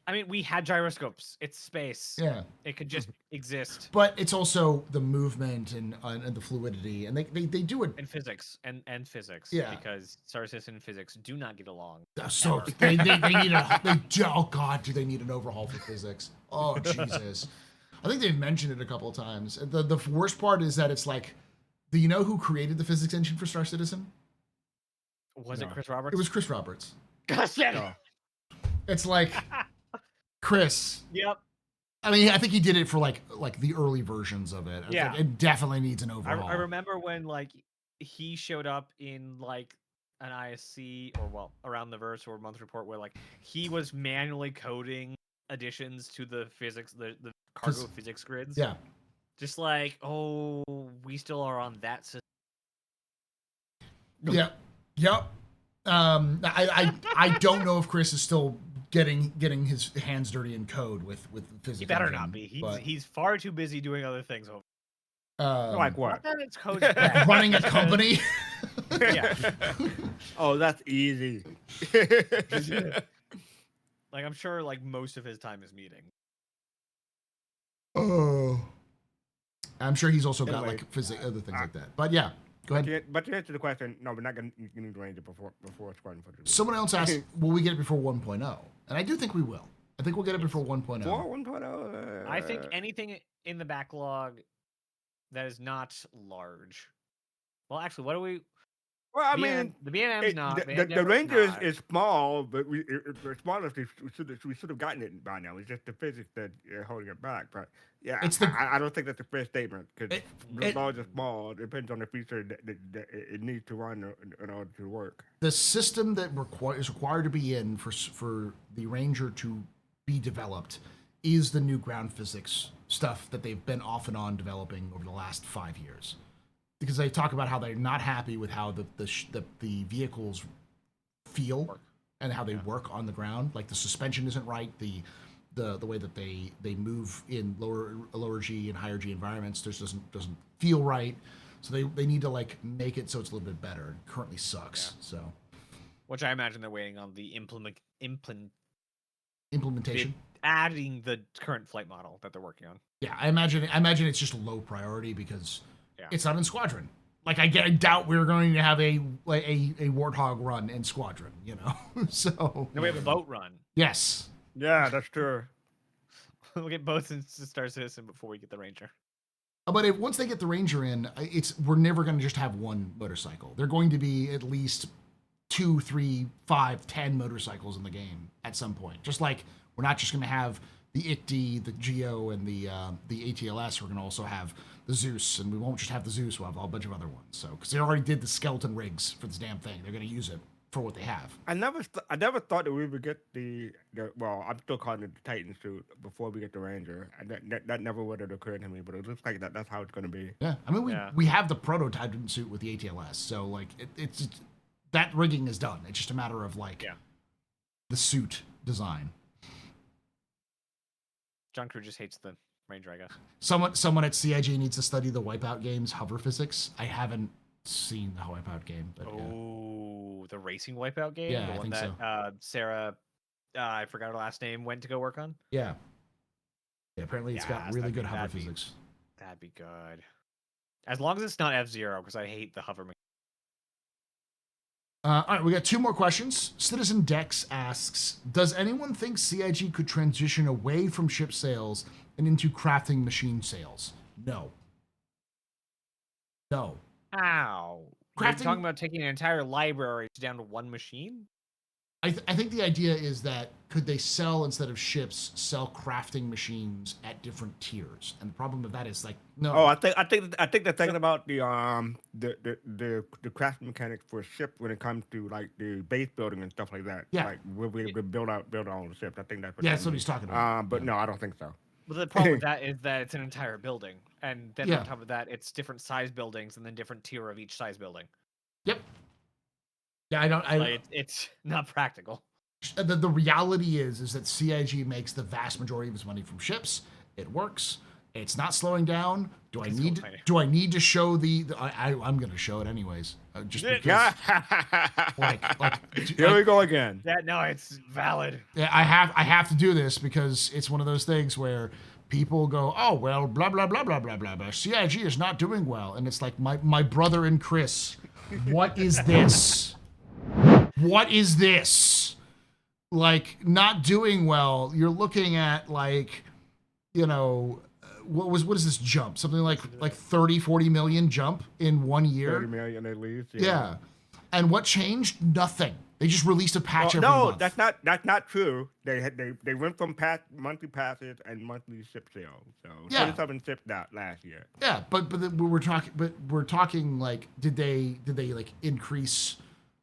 I mean, we had gyroscopes. It's space. Yeah, It could just exist. but it's also the movement and the fluidity, and they do it. And physics and physics. Yeah. Because Star Citizen and physics do not get along. So they need oh god, do they need an overhaul for physics? Oh Jesus. I think they've mentioned it a couple of times. The worst part is that it's like, do you know who created the physics engine for Star Citizen? Was No. it Chris Roberts? It was Chris Roberts. Gosh, yeah. No. It's like, Chris. Yep. I mean, I think he did it for like the early versions of it. It's Yeah. like, it definitely needs an overhaul. I remember when like he showed up in like an ISC or around the verse or month report where like he was manually coding additions to the physics the cargo physics grids. Yeah. Just like, oh, we still are on that system. Yeah. Yep. I don't know if Chris is still getting his hands dirty in code with physics. He better engine, not be. but, He's far too busy doing other things. Like what? Not that it's code. running a company. Yeah. Oh, that's easy. Like I'm sure like most of his time is meeting. Oh. I'm sure he's also got Anyway, like other things like that. But yeah, go ahead. But to answer the question, no, we're not going to need the Ranger before Squadron 42. Someone else asked, will we get it before 1.0? And I do think we will. I think we'll get it before 1.0. Before 1.0? I think anything in the backlog that is not large. Well, actually, what do we? Well, I mean, the BNM's not. the Ranger is small, but the smallest we should have gotten it by now. It's just the physics that are holding it back. But yeah, I don't think that's a fair statement because large or small it depends on the feature that it needs to run in order to work. The system that is required to be in for the Ranger to be developed is the new ground physics stuff that they've been off and on developing over the last 5 years. Because they talk about how they're not happy with how the vehicles feel and how they work on the ground. Like the suspension isn't right. The way that they move in lower G and higher G environments just doesn't feel right. So they need to like make it so it's a little bit better. It currently sucks. So, which I imagine they're waiting on the implementation, adding the current flight model that they're working on. Yeah, I imagine it's just low priority because it's not in Squadron. Like I doubt we're going to have a Warthog run in Squadron. So no, we have a boat run. Yes. Yeah, that's true. We'll get boats in Star Citizen before we get the Ranger. But once they get the Ranger in, we're never going to just have one motorcycle. They're going to be at least 2, 3, 5, 10 motorcycles in the game at some point. Just like we're not just going to have the ICTY, the Geo, and the ATLS. We're going to also have the Zeus, and we won't just have the Zeus. We'll have a bunch of other ones. So because they already did the skeleton rigs for this damn thing, they're going to use it for what they have. I never thought that we would get the well, I'm still calling it the Titan suit before we get the Ranger, and that never would have occurred to me. But it looks like that's how it's going to be. Yeah, I mean we have the prototype suit with the ATLS, so like it's that rigging is done. It's just a matter of like the suit design. John Crew just hates the Ranger, I guess. Someone at CIG needs to study the Wipeout game's hover physics. I haven't seen the Wipeout game, but the racing Wipeout game, yeah, the I one think that so. Sarah, I forgot her last name, went to go work on. Yeah. Apparently it's got really good hover physics. That'd be good, as long as it's not F-Zero, because I hate the hover. All right, we got 2 more questions. Citizen Dex asks, does anyone think CIG could transition away from ship sales and into crafting machine sales? No. How? You're talking about taking an entire library down to one machine? I think the idea is that could they sell, instead of ships, sell crafting machines at different tiers? And the problem with that is like no. Oh, I think they're thinking about the craft mechanics for a ship when it comes to like the base building and stuff like that. Yeah. Like we build our own ships. I think that's what. Yeah, that's what he's talking about. But no, I don't think so. But the problem with that is that it's an entire building, and then on top of that, it's different size buildings and then different tier of each size building. Yep. Yeah, it's not practical. The reality is that CIG makes the vast majority of its money from ships. It works. It's not slowing down. Do I need to show I'm going to show it anyways. Just because. Here we go again. Yeah, no, it's valid. Yeah, I have to do this because it's one of those things where people go, oh well, blah blah blah blah blah blah blah. CIG is not doing well, and it's like my brother and Chris. What is this? What is this? Like, not doing well. You're looking at like, what is this jump? Something like 30, 40 million jump in 1 year. 30 million at least. Yeah. And what changed? Nothing. They just released a patch every month. No, that's not true. They went from monthly passes and monthly ship sales. So 27 ships out last year. Yeah, but we're talking like did they like increase?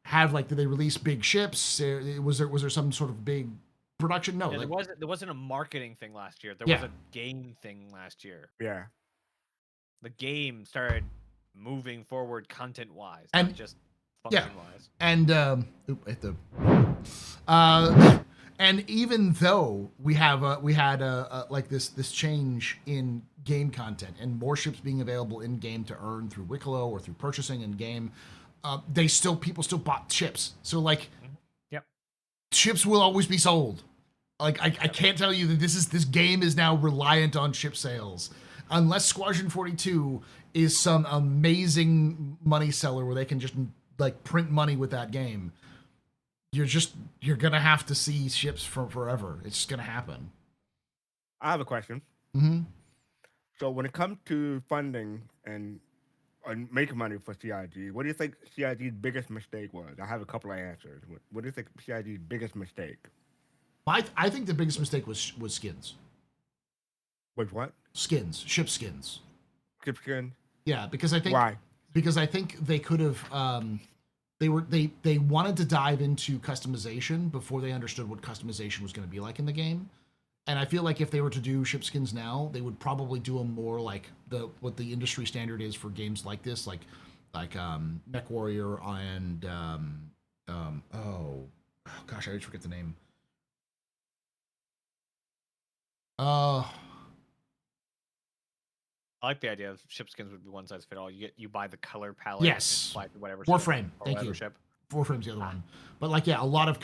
Did they release big ships? Was there some sort of big production? No, there wasn't a marketing thing last year. There was a game thing last year. Yeah, the game started moving forward content wise, and not just function wise. And even though we had like this change in game content and more ships being available in game to earn through Wicklow or through purchasing in game. People still bought ships. So like, ships will always be sold. Like I can't tell you that this game is now reliant on ship sales, unless Squadron 42 is some amazing money seller where they can just like print money with that game. You're gonna have to see ships for forever. It's just gonna happen. I have a question. Mm-hmm. So when it comes to funding and making money for CIG, what do you think CIG's biggest mistake was? I have a couple of answers. What do you think CIG's biggest mistake? I think the biggest mistake was skins. Was what? Skins, ship skins. Ship skin? Yeah, because I think why? Because I think they could have. They wanted to dive into customization before they understood what customization was going to be like in the game. And I feel like if they were to do ship skins now, they would probably do them more like what the industry standard is for games like this, like Mech Warrior and Gosh, I always forget the name. Uh, I like the idea of ship skins would be one size fit all. You buy the color palette and yes, apply it to whatever Warframe. skin or Thank whatever you. ship. Warframe's the other one. But like, yeah, a lot of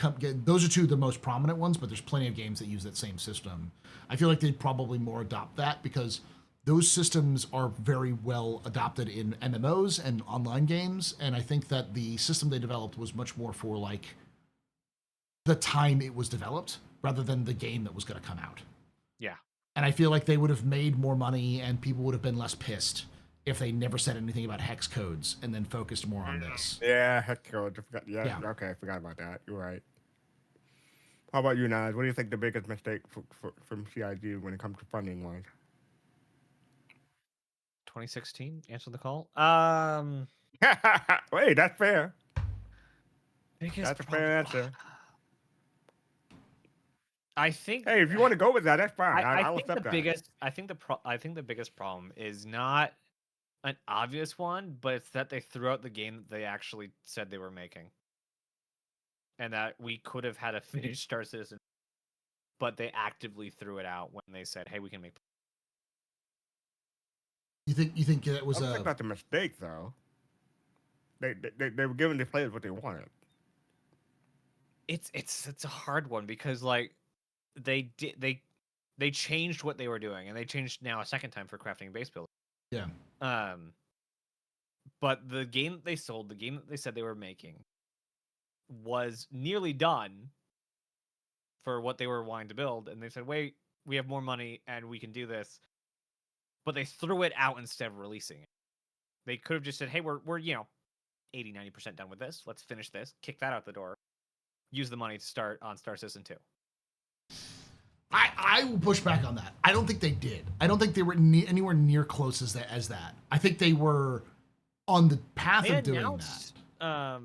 those are two of the most prominent ones. But there's plenty of games that use that same system. I feel like they'd probably more adopt that because those systems are very well adopted in MMOs and online games. And I think that the system they developed was much more for like the time it was developed rather than the game that was going to come out. Yeah. And I feel like they would have made more money and people would have been less pissed if they never said anything about hex codes and then focused more on this. Yeah, heck code. I forgot. Yeah, Yeah. okay, I forgot about that. You're right. How about you, Naz? What do you think the biggest mistake from CIG when it comes to funding was? 2016. Answer the call. Wait, that's fair. Biggest That's a fair answer. I think. Hey, if you want to go with that, that's fine. I I'll think accept the that. biggest. I think the biggest problem is not an obvious one, but it's that they threw out the game that they actually said they were making, and that we could have had a finished Star Citizen, but they actively threw it out when they said, "Hey, we can make." You think that was I don't think that's a mistake, though. They were giving the players what they wanted. It's a hard one because like they changed what they were doing, and they changed now a second time for crafting base building. yeah. But the game that they sold, the game that they said they were making, was nearly done for what they were wanting to build, and they said, "Wait, we have more money and we can do this." But they threw it out instead of releasing it. They could have just said, "Hey, we're 80-90% done with this. Let's finish this. Kick that out the door. Use the money to start on Star Citizen 2." I will push back on that. I don't think they did. I don't think they were anywhere near close as that. I think they were on the path They of doing announced, that.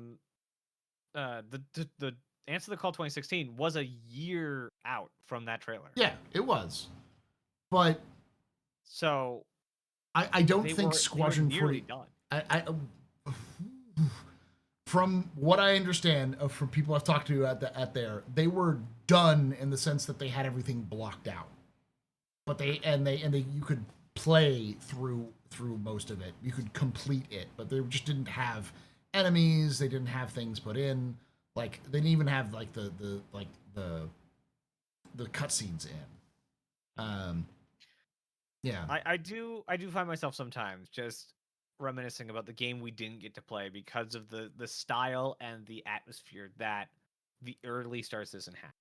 the Answer the Call 2016 was a year out from that trailer. Yeah, it was. But So I don't think Squadron 40 done. I from what I understand from people I've talked to at there, they were done in the sense that they had everything blocked out. But they you could play through most of it. You could complete it, but they just didn't have enemies. They didn't have things put in. Like they didn't even have like the cutscenes in. Yeah. I do find myself sometimes just reminiscing about the game we didn't get to play because of the style and the atmosphere that the early Star Citizen had.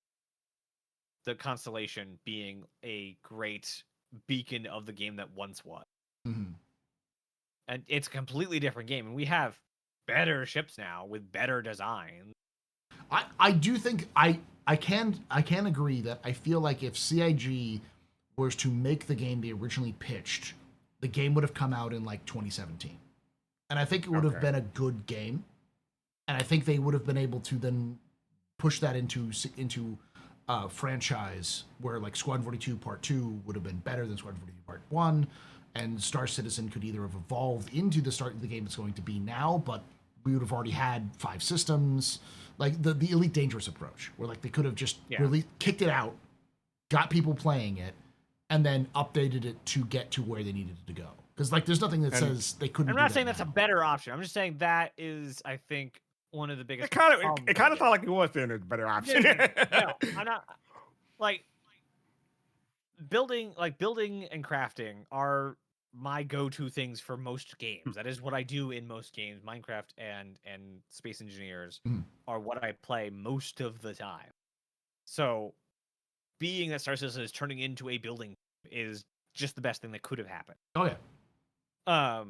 The Constellation being a great beacon of the game that once was. Mm-hmm. And it's a completely different game, and we have better ships now with better design. I do think I can agree that I feel like if CIG was to make the game they originally pitched, the game would have come out in like 2017, and I think it would have been a good game, and I think they would have been able to then push that into franchise where like Squadron 42 Part 2 would have been better than Squadron 42 Part 1, and Star Citizen could either have evolved into the start of the game it's going to be now, but we would have already had 5 systems, like the Elite Dangerous approach, where like they could have just really kicked it out, got people playing it, and then updated it to get to where they needed it to go. Because like there's nothing that says they couldn't. I'm not saying that's a better option. I'm just saying that is, I think, one of the biggest. It kind of sounded like you were saying it's a better option. No, I'm not. Like building and crafting are my go-to things for most games. That is what I do in most games. Minecraft and Space Engineers are what I play most of the time. So being that Star Citizen is turning into a building is just the best thing that could have happened. Oh yeah.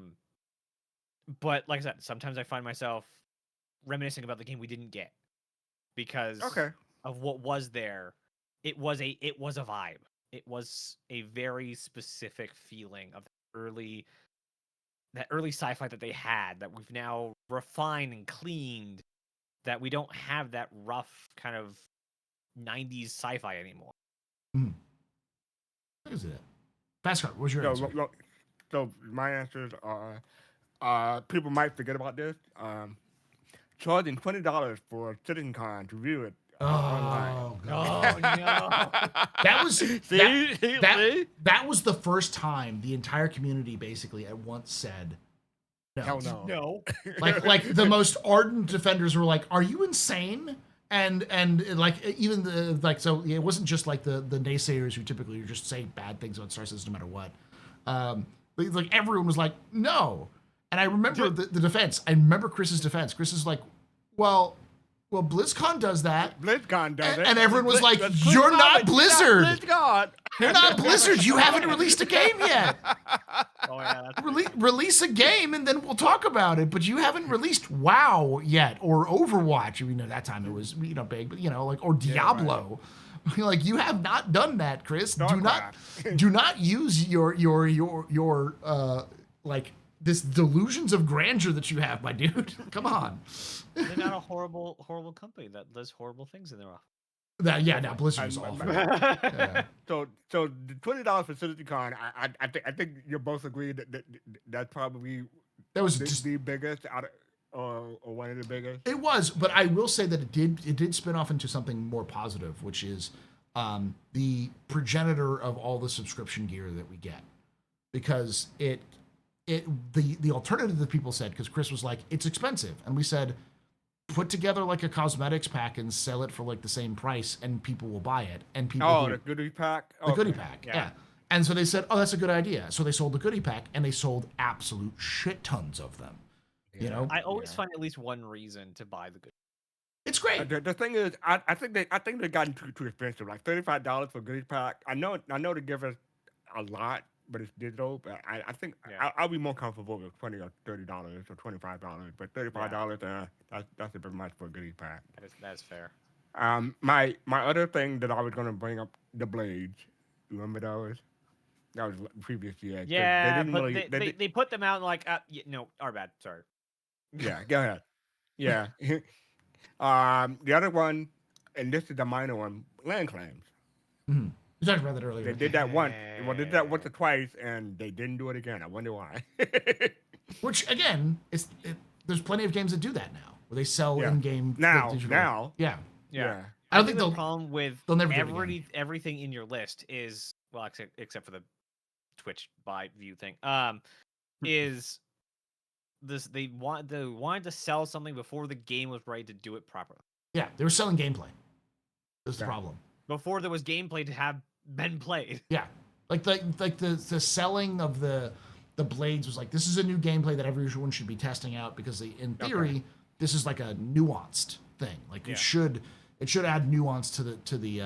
But like I said, sometimes I find myself reminiscing about the game we didn't get because of what was there. It was a vibe. It was a very specific feeling of that early sci-fi that they had that we've now refined and cleaned, that we don't have that rough kind of 90s sci-fi anymore. What is it? Fastcard, what's your answer? So my answers are, people might forget about this. charging $20 for CitizenCon to view it online. Oh Oh god. no! That was see, that was the first time the entire community basically at once said no. Hell no. No. Like the most ardent defenders were like, "Are you insane?" And like even the like so it wasn't just like the naysayers who typically just say bad things about Star Citizen no matter what. But like everyone was like, "No." And I remember the defense. I remember Chris's defense. Chris is like, "Well, BlizzCon does that." BlizzCon does it. And everyone was like, That's "You're Blizzcon, not but Blizzard. BlizzCon. You're not Blizzard. You haven't released a game yet. Oh yeah. That's Release a game and then we'll talk about it. But you haven't released WoW yet or Overwatch. I mean, at that time it was big, but like or Diablo. Like you have not done that, Chris. StarCraft. Do not use your like this delusions of grandeur that you have, my dude. Come on. They're not a horrible company that does horrible things in their office. Now Blizzard is awful. Yeah. So the $20 for CitizenCon, I think you both agree that that's probably That was the biggest out of, or one of the biggest. It was, but I will say that it did spin off into something more positive, which is the progenitor of all the subscription gear that we get, because the alternative that people said, because Chris was like, it's expensive, and we said, put together like a cosmetics pack and sell it for like the same price, and people will buy it, and people The goodie pack. the goodie pack, yeah. And so they said, oh, that's a good idea. So they sold the goodie pack, and they sold absolute shit tons of them. You know, I always find at least one reason to buy the good. it's great. The thing is, I think they gotten too expensive. Like $35 for a goodie pack. I know they give us a lot, but it's digital. But I think I'll be more comfortable with $20 or $30 or $25. But $35, that's a bit much for a goodie pack. That's fair. My other thing that I was gonna bring up, the blades. Remember those? That was the previous year. Yeah, they but didn't they put them out and like, no, our bad. Sorry. Yeah, go ahead. Yeah. The other one, and this is the minor one, land claims. Mm-hmm. We talked about that earlier. They did that once. Well, they did that once or twice, and they didn't do it again. I wonder why. Which again, there's plenty of games that do that now, where they sell in-game now. Yeah. I don't think think the problem with they'll never do it again. everything in your list is, well, except for the Twitch buy view thing, is this they wanted to sell something before the game was ready to do it properly. Yeah, they were selling gameplay. That's the problem. Before there was gameplay to have been played. Yeah, like the selling of the blades was like, this is a new gameplay that everyone should be testing out, because in theory this is like a nuanced thing. Like it should add nuance to the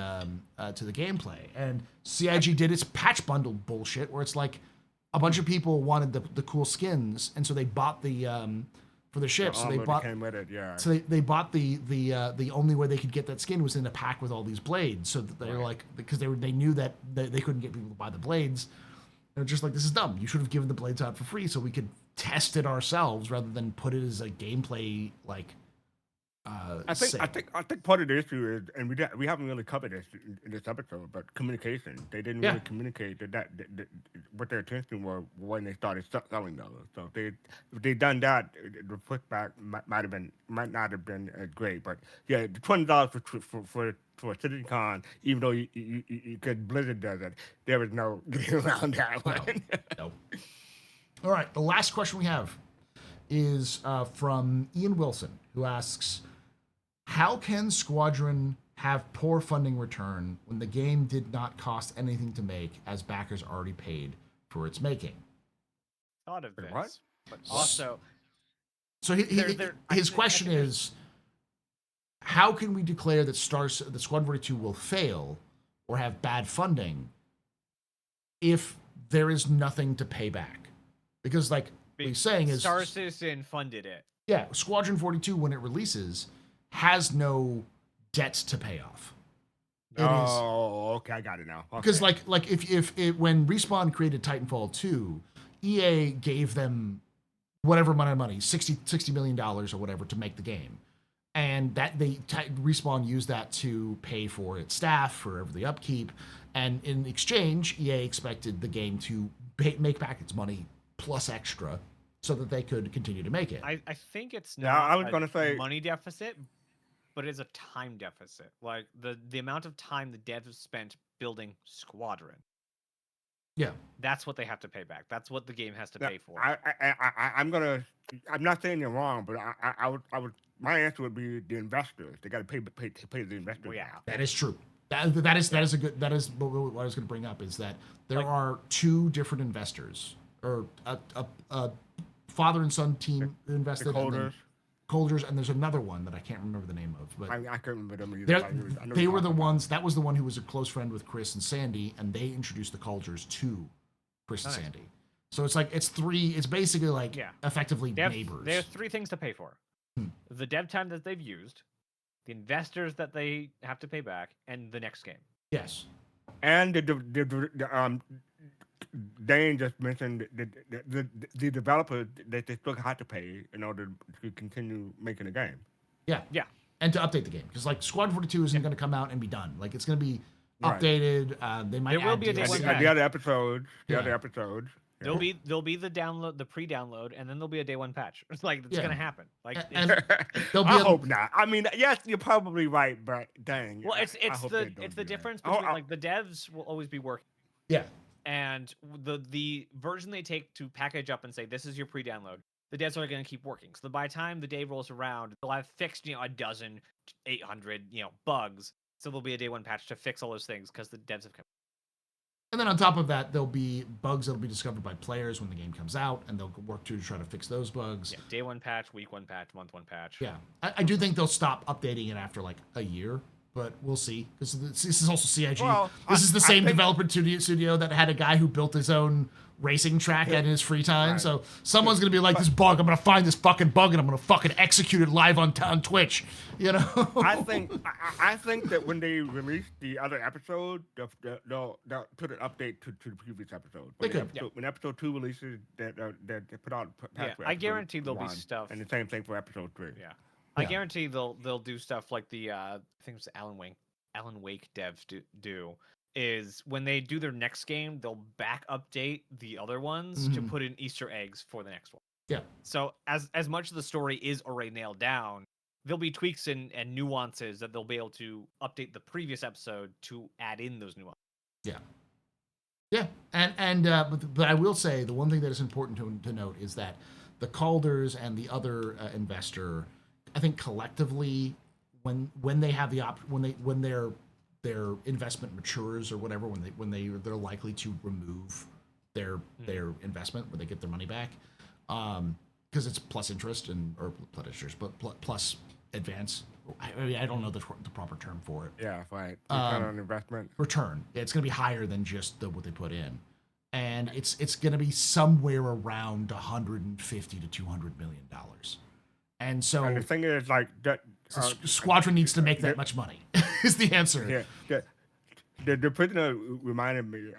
gameplay. And CIG did its patch bundle bullshit, where it's like a bunch of people wanted the cool skins, and so they bought the for the ship. So they bought came with it, yeah. So they bought the only way they could get that skin was in a pack with all these blades. So that they were like, because they knew that they couldn't get people to buy the blades. They're just like, this is dumb. You should have given the blades out for free so we could test it ourselves rather than put it as a gameplay like. I think part of the issue is, and we haven't really covered this in this episode, but communication. They didn't really communicate that what their intention were when they started selling those. So if they'd done that, the pushback might not have been as great. But yeah, the $20 for CitizenCon, even though you could Blizzard does it, there was no getting around that one. No. All right, the last question we have is from Ian Wilson, who asks, how can Squadron have poor funding return when the game did not cost anything to make, as backers already paid for its making? Thought of this, what? but also, so his question is, how can we declare that Squadron 42 will fail or have bad funding if there is nothing to pay back? Because like what he's saying is, Star Citizen funded it. Yeah, Squadron 42, when it releases, has no debt to pay off. Okay, I got it now. Because like if when Respawn created Titanfall 2, EA gave them whatever amount of money, $60 million or whatever, to make the game, and that Respawn used that to pay for its staff, for the upkeep, and in exchange, EA expected the game to make back its money plus extra so that they could continue to make it. I think it's Yeah, not I was a gonna say- money deficit, but it's a time deficit. Like the amount of time the devs spent building Squadron. Yeah. That's what they have to pay back. That's what the game has to Now, pay for. I'm not saying you're wrong, but I would. My answer would be the investors. They got to pay the investors. Well, yeah. back. That is true. That is a good. That is what I was going to bring up is that there are two different investors, or a father and son team invested. The holders. Colders, and there's another one that I can't remember the name of, but I can't remember them either. they're- but I know they you're were the talking about. ones. That was the one who was a close friend with Chris and Sandy, and they introduced the Colders to Chris and Nice. Sandy. So it's like it's three. It's basically like Yeah. effectively They have, neighbors. they have three things to pay for: Hmm. the dev time that they've used, the investors that they have to pay back, and the next game. Yes. And Dane just mentioned the developer that they still have to pay in order to continue making the game. Yeah. Yeah. And to update the game, because like Squad 42 isn't going to come out and be done. Like it's going to be Right. updated. They might. There will add be a day DLC. one The patch. other episodes, Yeah. There'll be the download, the pre-download, and then there'll be a day one patch. It's like it's Yeah. gonna happen. Like And it's- there'll be I a- hope not. I mean, yes, you're probably right, but dang. well, it's I hope they don't it's do the that. difference Oh, between like the devs will always be working, yeah. and the version they take to package up and say this is your pre-download. The devs are going to keep working. So by the time the day rolls around, they'll have fixed a dozen, 800 bugs. So there'll be a day one patch to fix all those things because the devs have kept. And then on top of that, there'll be bugs that'll be discovered by players when the game comes out, and they'll work to try to fix those bugs. Yeah, day one patch, week one patch, month one patch. Yeah. I do think they'll stop updating it after like a year, but we'll see. Because this is also CIG. Well, this is the I same think- developer studio that had a guy who built his own racing track in his free time. Right. So someone's gonna be like, this bug, I'm gonna find this fucking bug and I'm gonna fucking execute it live on Twitch. I think that when they release the other episode, they'll put an update to the previous episode. They When could. When episode 2 releases, that they put out patch Yeah, for I episode guarantee there'll be 1, stuff. and the same thing for episode 3. Yeah. I Yeah. guarantee they'll do stuff like the I think it was Alan Wake devs do is when they do their next game, they'll back update the other ones to Mhm. put in Easter eggs for the next one. Yeah. So as much of the story is already nailed down, there'll be tweaks and nuances that they'll be able to update the previous episode to add in those nuances. Yeah, but I will say the one thing that is important to note is that the Calders and the other investor, I think collectively, when they have the when their investment matures or whatever, when they're likely to remove their investment when they get their money back, because it's plus interest or plus interest, but plus advance. I don't know the proper term for it. Yeah, right. Return on investment. Return. It's going to be higher than just what they put in, and it's going to be somewhere around 150 to 200 million dollars. And so And the thing is, like that. Squadron needs to make that much money. Is the answer? Yeah, the prisoner reminded me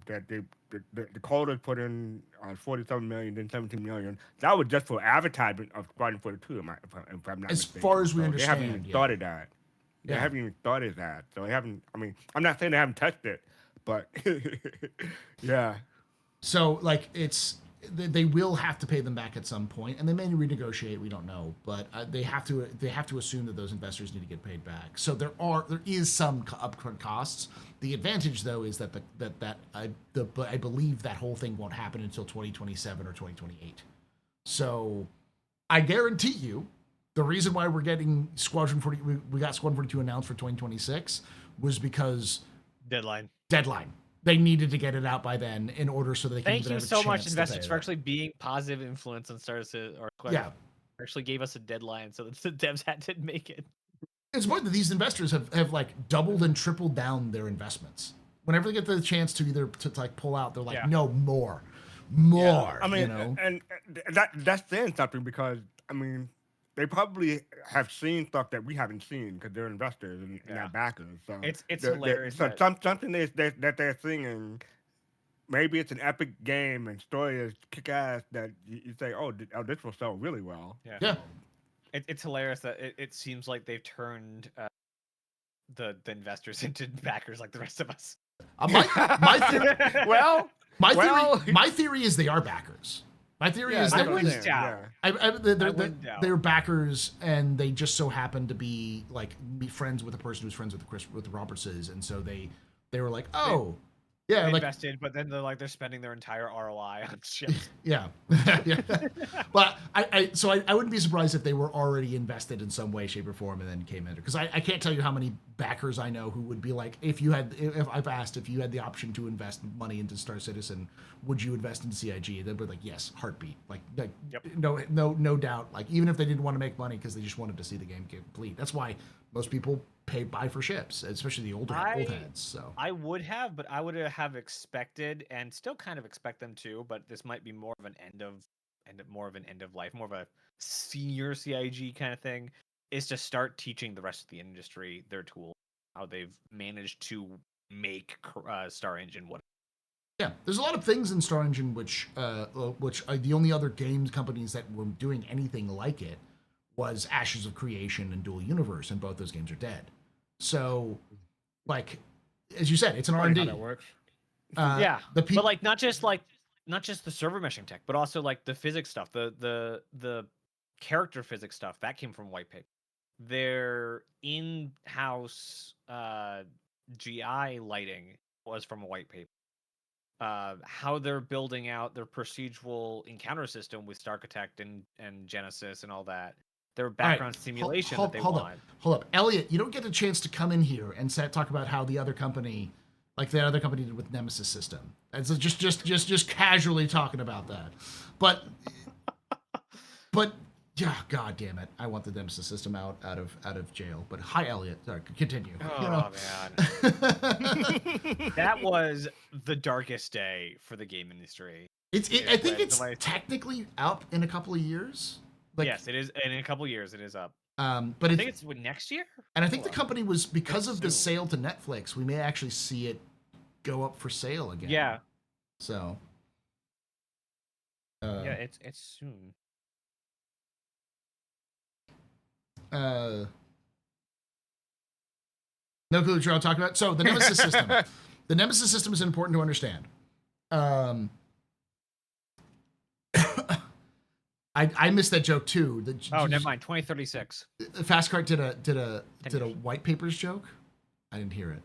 that the Colders put in 47 million, then 17 million. That was just for advertisement of Squadron 42. If I'm not As mistaken. far as we So they haven't understand, even yeah. started that. They Yeah. haven't even started that. So they haven't. I mean, I'm not saying they haven't touched it, but yeah. So like they will have to pay them back at some point, and they may renegotiate. We don't know, but they have to assume that those investors need to get paid back. So there is some upfront costs. The advantage, though, is that I believe that whole thing won't happen until 2027 or 2028. So I guarantee you, the reason why we're getting Squadron 40, we got Squadron 42 announced for 2026 was because Deadline. deadline. They needed to get it out by then in order so they can Thank even you have a so much, chance to investors, pay for it. actually being positive influence on Star Citizen or Yeah. actually gave us a deadline so that the devs had to make it. It's important that these investors have like doubled and tripled down their investments. Whenever they get the chance to either to like pull out, they're like, Yeah. no, more. I mean, you know? and that's saying something because I mean, they probably have seen stuff that we haven't seen because they're investors and Yeah. our backers. So It's they're- hilarious So that- something that they're seeing. Maybe it's an epic game and story is kick ass that you say, oh, this will sell really well. Yeah. It's hilarious that it seems like they've turned the investors into backers like the rest of us. My theory, Well, my well- theory is they are backers. My theory Yeah, is I that wouldn't Yeah. doubt. they're, doubt. they're backers, and they just so happen to be friends with a person who's friends with the Robertses, and so they were like, oh, yeah, They like invested, but then they're spending their entire ROI on ships. yeah, yeah. But I wouldn't be surprised if they were already invested in some way, shape, or form, and then came in, because I can't tell you how many backers I know who would be like, if I've asked if you had the option to invest money into Star Citizen, would you invest in CIG? They'd be like, yes, heartbeat, like Yep. no doubt, like even if they didn't want to make money because they just wanted to see the game complete. That's why most people buy for ships, especially the old heads. So I would have, but I would have expected, and still kind of expect them to, but this might be more of an end of life, more of a senior CIG kind of thing, is to start teaching the rest of the industry their tools, how they've managed to make Star Engine what. yeah, there's a lot of things in Star Engine which the only other games companies that were doing anything like it was Ashes of Creation and Dual Universe, and both those games are dead. So, like, as you said, it's an R and Funny D. how that works. Yeah, the but not just the server meshing tech, but also like the physics stuff, the character physics stuff that came from White Paper. Their in-house GI lighting was from a White Paper. How they're building out their procedural encounter system with Starkitect and Genesis and all that. Their background simulation that they want. Hold up, Elliot. You don't get a chance to come in here and talk about how the other company did with Nemesis System. And so just casually talking about that, but yeah, god damn it, I want the Nemesis System out of jail. But hi, Elliot. Sorry, continue. Oh man, that was the darkest day for the game industry. I think it's technically up in a couple of years. Yes, it is. And in a couple of years, it is up. But I think it's next year. And I think the company was, because of the sale to Netflix, we may actually see it go up for sale again. Yeah. So. Yeah, it's soon. No clue what you're all talking about. So the Nemesis system. The Nemesis system is important to understand. I missed that joke too. Never mind. 2036. Fastcart did a White Papers joke. I didn't hear it.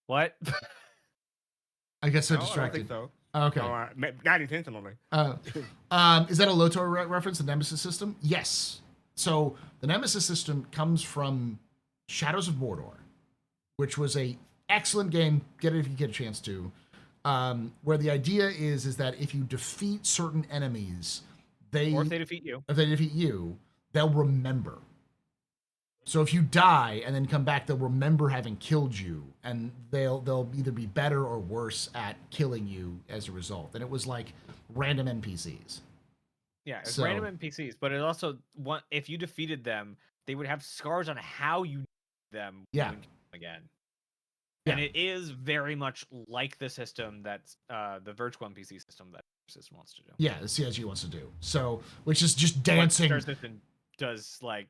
What? I guess so No, distracted. I don't think so. Oh, okay. No, not intentionally. Is that a LOTOR reference, the Nemesis system? Yes. So the Nemesis system comes from Shadows of Mordor, which was a excellent game. Get it if you get a chance to. Where the idea is that if you defeat certain enemies, or if they defeat you, they'll remember. So if you die and then come back, they'll remember having killed you, and they'll either be better or worse at killing you as a result. And it was like random NPCs. Yeah, it's random NPCs, but it also if you defeated them, they would have scars on how you them again. Yeah. And it is very much like the system that's the virtual NPC system that the system wants to do. Yeah, the CIG wants to do. So, which is just dancing. Does like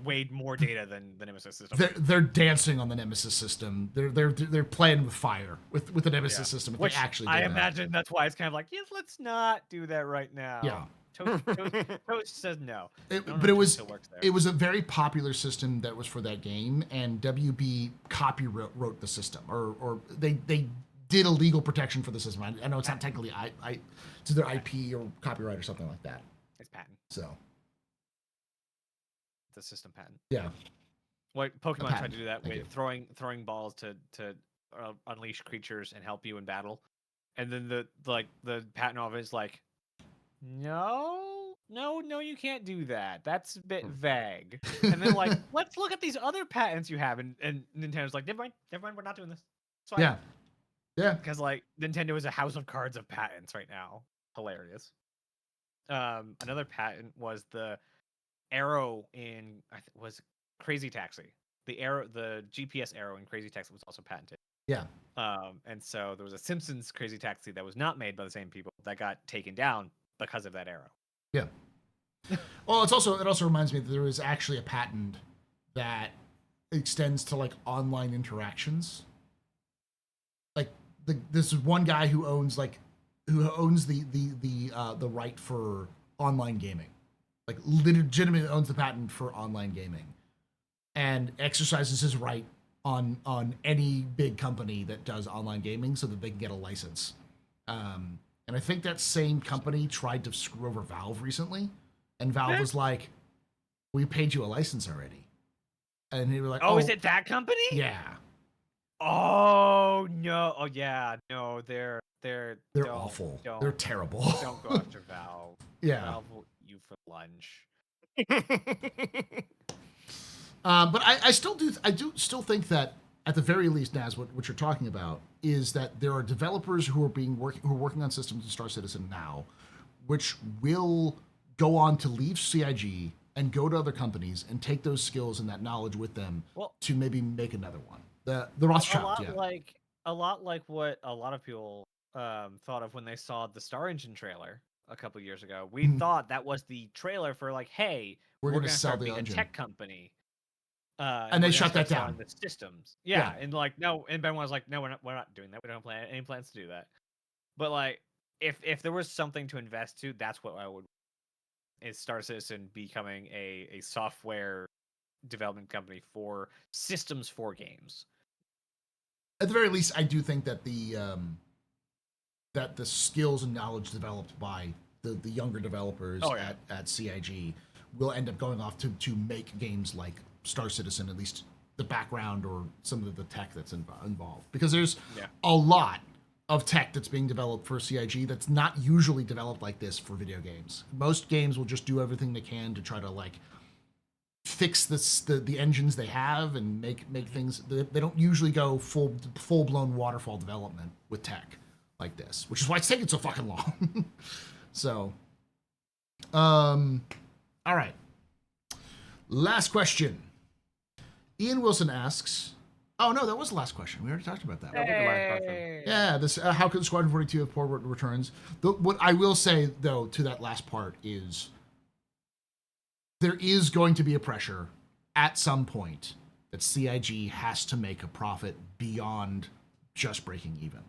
way more data than the Nemesis system. They're dancing on the Nemesis system. They're playing with fire with the Nemesis system. If Which they actually I imagine that's why it's kind of like, yes, let's not do that right now. Yeah. Toast says no. But it was a very popular system that was for that game, and WB copywrote the system, or they did a legal protection for the system. I know it's not technically it's either IP or copyright or something like that. It's patent. So the system patent. Yeah. What Pokemon tried to do that with throwing balls to unleash creatures and help you in battle, and then the patent office is like, no, you can't do that. That's a bit vague. And then like, let's look at these other patents you have, and Nintendo's like, never mind, we're not doing this. It's fine. Yeah. Because like Nintendo is a house of cards of patents right now. Hilarious. Another patent was the arrow in was Crazy Taxi. The GPS arrow in Crazy Taxi was also patented. Yeah. And so there was a Simpsons Crazy Taxi that was not made by the same people that got taken down because of that arrow. Yeah. Well, it also reminds me that there is actually a patent that extends to like online interactions. Like this is one guy who owns like the right for online gaming, like legitimately owns the patent for online gaming, and exercises his right on any big company that does online gaming so that they can get a license. And I think that same company tried to screw over Valve recently, and Valve was like, "We paid you a license already," and they were like, Oh, is it that company? Yeah. Oh no! Oh yeah, no, they're Awful. Don't, They're terrible. Don't go after Valve. Yeah. Valve will eat you for lunch. But I do still think that at the very least, Naz, what you're talking about is that there are developers who are working on systems in Star Citizen now, which will go on to leave CIG and go to other companies and take those skills and that knowledge with them to maybe make another one. The Rothschild, a lot like what a lot of people thought of when they saw the Star Engine trailer a couple years ago. We thought that was the trailer for like, hey, we're gonna sell start the being engine. a tech company. And they shut that down. The systems, yeah, and like no, and Ben was like, no, we're not doing that. We don't have any plans to do that. But like, if there was something to invest to, that's what I would. Is Star Citizen becoming a software development company for systems for games? At the very least, I do think that the skills and knowledge developed by the younger developers at CIG will end up going off to make games like Star Citizen, at least the background or some of the tech that's involved. Because there's a lot of tech that's being developed for CIG that's not usually developed like this for video games. Most games will just do everything they can to try to like fix the engines they have and make things. They don't usually go full blown waterfall development with tech like this, which is why it's taking so fucking long. So, all right. Last question. Ian Wilson asks, oh no, that was the last question. We already talked about that. Hey. Yeah, this how could Squadron 42 have poor returns? What I will say though to that last part is there is going to be a pressure at some point that CIG has to make a profit beyond just breaking even.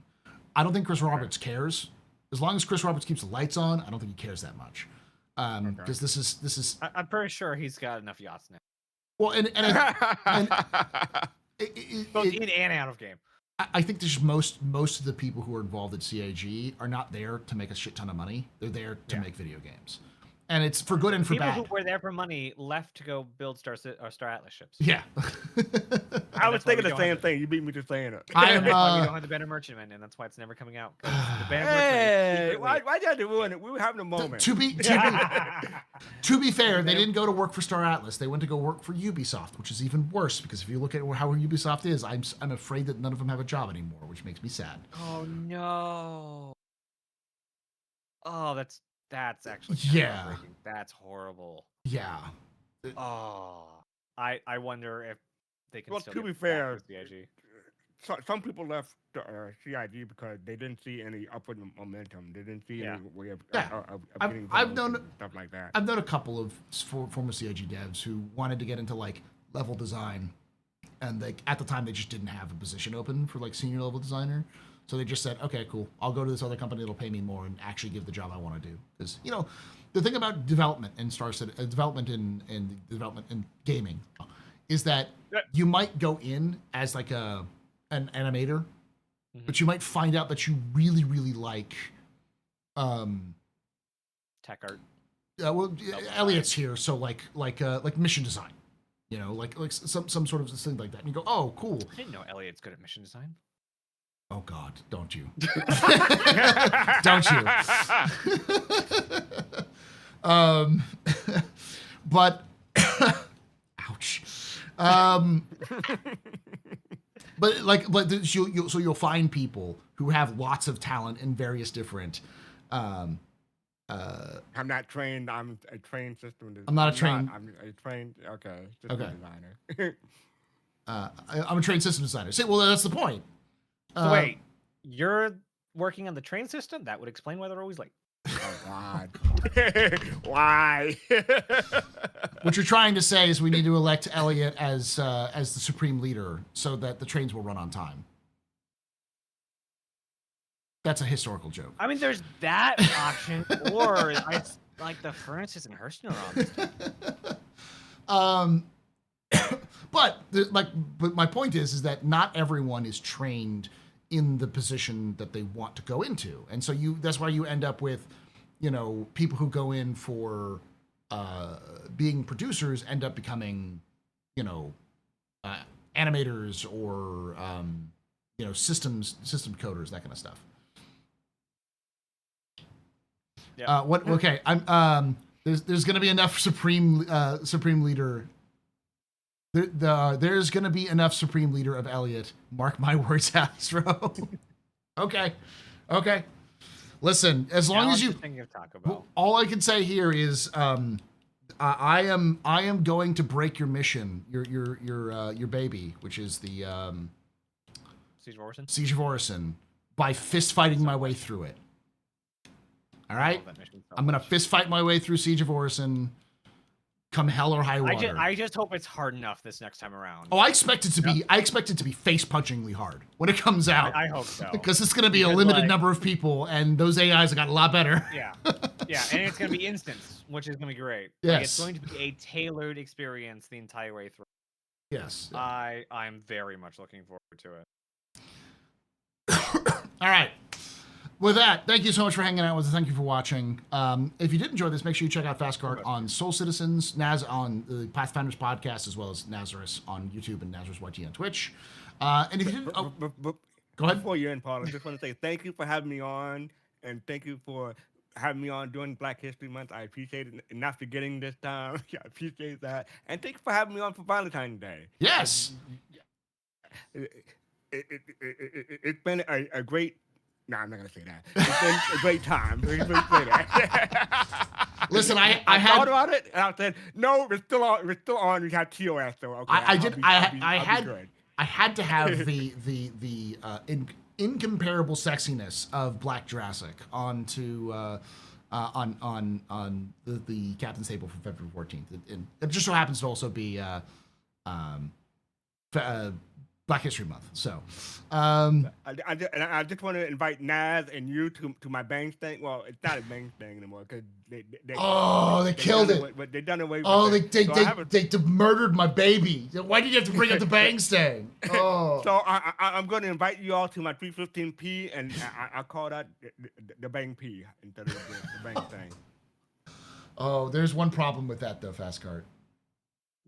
I don't think Chris Roberts cares. As long as Chris Roberts keeps the lights on, I don't think he cares that much. Because this is. I'm pretty sure he's got enough yachts now. Well, and both in and out of game. I think there's most of the people who are involved at CIG are not there to make a shit ton of money. They're there to make video games, and it's for good and for bad. People who were there for money left to go build Star Atlas ships. Yeah, I was thinking the same thing. You beat me to saying it. I am. We don't have the Banner Merchantman, and that's why it's never coming out. The Banner Merchantman. Why did you ruin it? We were having a moment. To be fair, they didn't go to work for Star Atlas. They went to go work for Ubisoft, which is even worse because if you look at how Ubisoft is, I'm afraid that none of them have a job anymore, which makes me sad. Oh no. Oh, that's actually heartbreaking. That's horrible. Yeah. Oh, I wonder if they can. Well, still to be get fair, CIG. Some people left CIG because they didn't see any upward momentum. They didn't see any way of getting stuff like that. I've known a couple of former CIG devs who wanted to get into like level design, and at the time they just didn't have a position open for like senior level designer. So they just said, okay, cool. I'll go to this other company that'll pay me more and actually give the job I want to do. Because the thing about development in development in gaming is that you might go in as like an animator, but you might find out that you really, really like tech art. Well, Elliot's here, so like mission design, like some sort of thing like that. And you go, oh, cool. I didn't know Elliot's good at mission design. Oh God, don't you? Don't you? But ouch. But you'll find people who have lots of talent in various different. I'm not trained. I'm a trained system designer. I'm not a trained. I'm a trained. System designer. I'm a trained system designer. Say, well, that's the point. So wait, you're working on the train system? That would explain why they're always late. Oh God! Why? What you're trying to say is we need to elect Elliot as the supreme leader so that the trains will run on time. That's a historical joke. I mean, there's that option, or I like the furnaces and Hurston are on this time. But my point is that not everyone is trained in the position that they want to go into, and so that's why you end up with, people who go in for being producers end up becoming, animators or system coders, that kind of stuff. Yeah. Okay. I'm there's going to be enough supreme leader. There's going to be enough supreme leader of Elliot. Mark my words, Astro. Okay. Listen, as long as you. Thinking of Taco Bell. All I can say here is, I am going to break your mission, your baby, which is the Siege of Orison, by fist fighting my way through it. All right, I'm gonna fist fight my way through Siege of Orison, come hell or high water. I just hope it's hard enough this next time around. Oh, I expect it to be. I expect it to be face punchingly hard when it comes out. I hope so, because it's gonna be a limited number of people, and those AIs have got a lot better. Yeah, and it's gonna be instance, which is gonna be great. Yes, like, it's going to be a tailored experience the entire way through. Yes, I'm very much looking forward to it. All right. With that, thank you so much for hanging out with us. Thank you for watching. If you did enjoy this, make sure you check out Fastcart on Soul Citizens, Naz on the Pathfinders podcast, as well as Nazarus on YouTube and Nazarus YT on Twitch. And if you didn't, go ahead. Before you end, Paul, I just want to say thank you for having me on, and thank you for having me on during Black History Month. I appreciate it, and not forgetting this time. I appreciate that, and thank you for having me on for Valentine's Day. Yes. It's been a great. No, I'm not gonna say that. It's been a great time. Say that. Listen, I thought about it, and I said, "No, we're still on. We're still on. We have TOS, so okay." I had to have good. the incomparable sexiness of Black Jurassic onto on the Captain's Table for February 14th. It just so happens to also be Black History Month. So, I just want to invite Naz and you to my bang thing. Well, it's not a bang thing anymore because they killed it. But they done away with it. They murdered my baby. Why did you have to bring up the bang thing? Oh. So I'm going to invite you all to my 315p, and I call that the bang P instead of the bang thing. Oh, there's one problem with that though, Fastcart.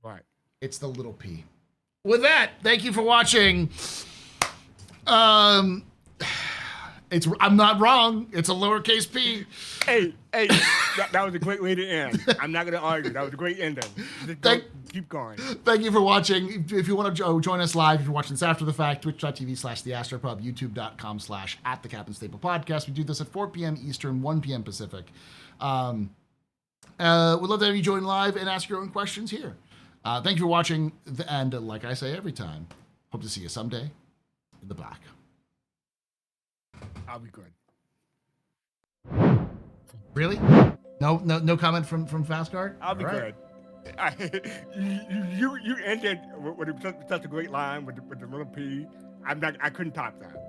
Right. It's the little P. With that, thank you for watching. I'm not wrong. It's a lowercase p. Hey, that was a great way to end. I'm not going to argue. That was a great ending. Keep going. Thank you for watching. If you want to join us live, if you're watching this after the fact, twitch.tv/theastropub, youtube.com/@the-Captain's-Table-Podcast. We do this at 4 p.m. Eastern, 1 p.m. Pacific. We'd love to have you join live and ask your own questions here. Thank you for watching, and like I say every time, hope to see you someday in the black. I'll be good. Really? No comment from Fastcart? I'll be good. You ended with such a great line with the little P. I couldn't top that.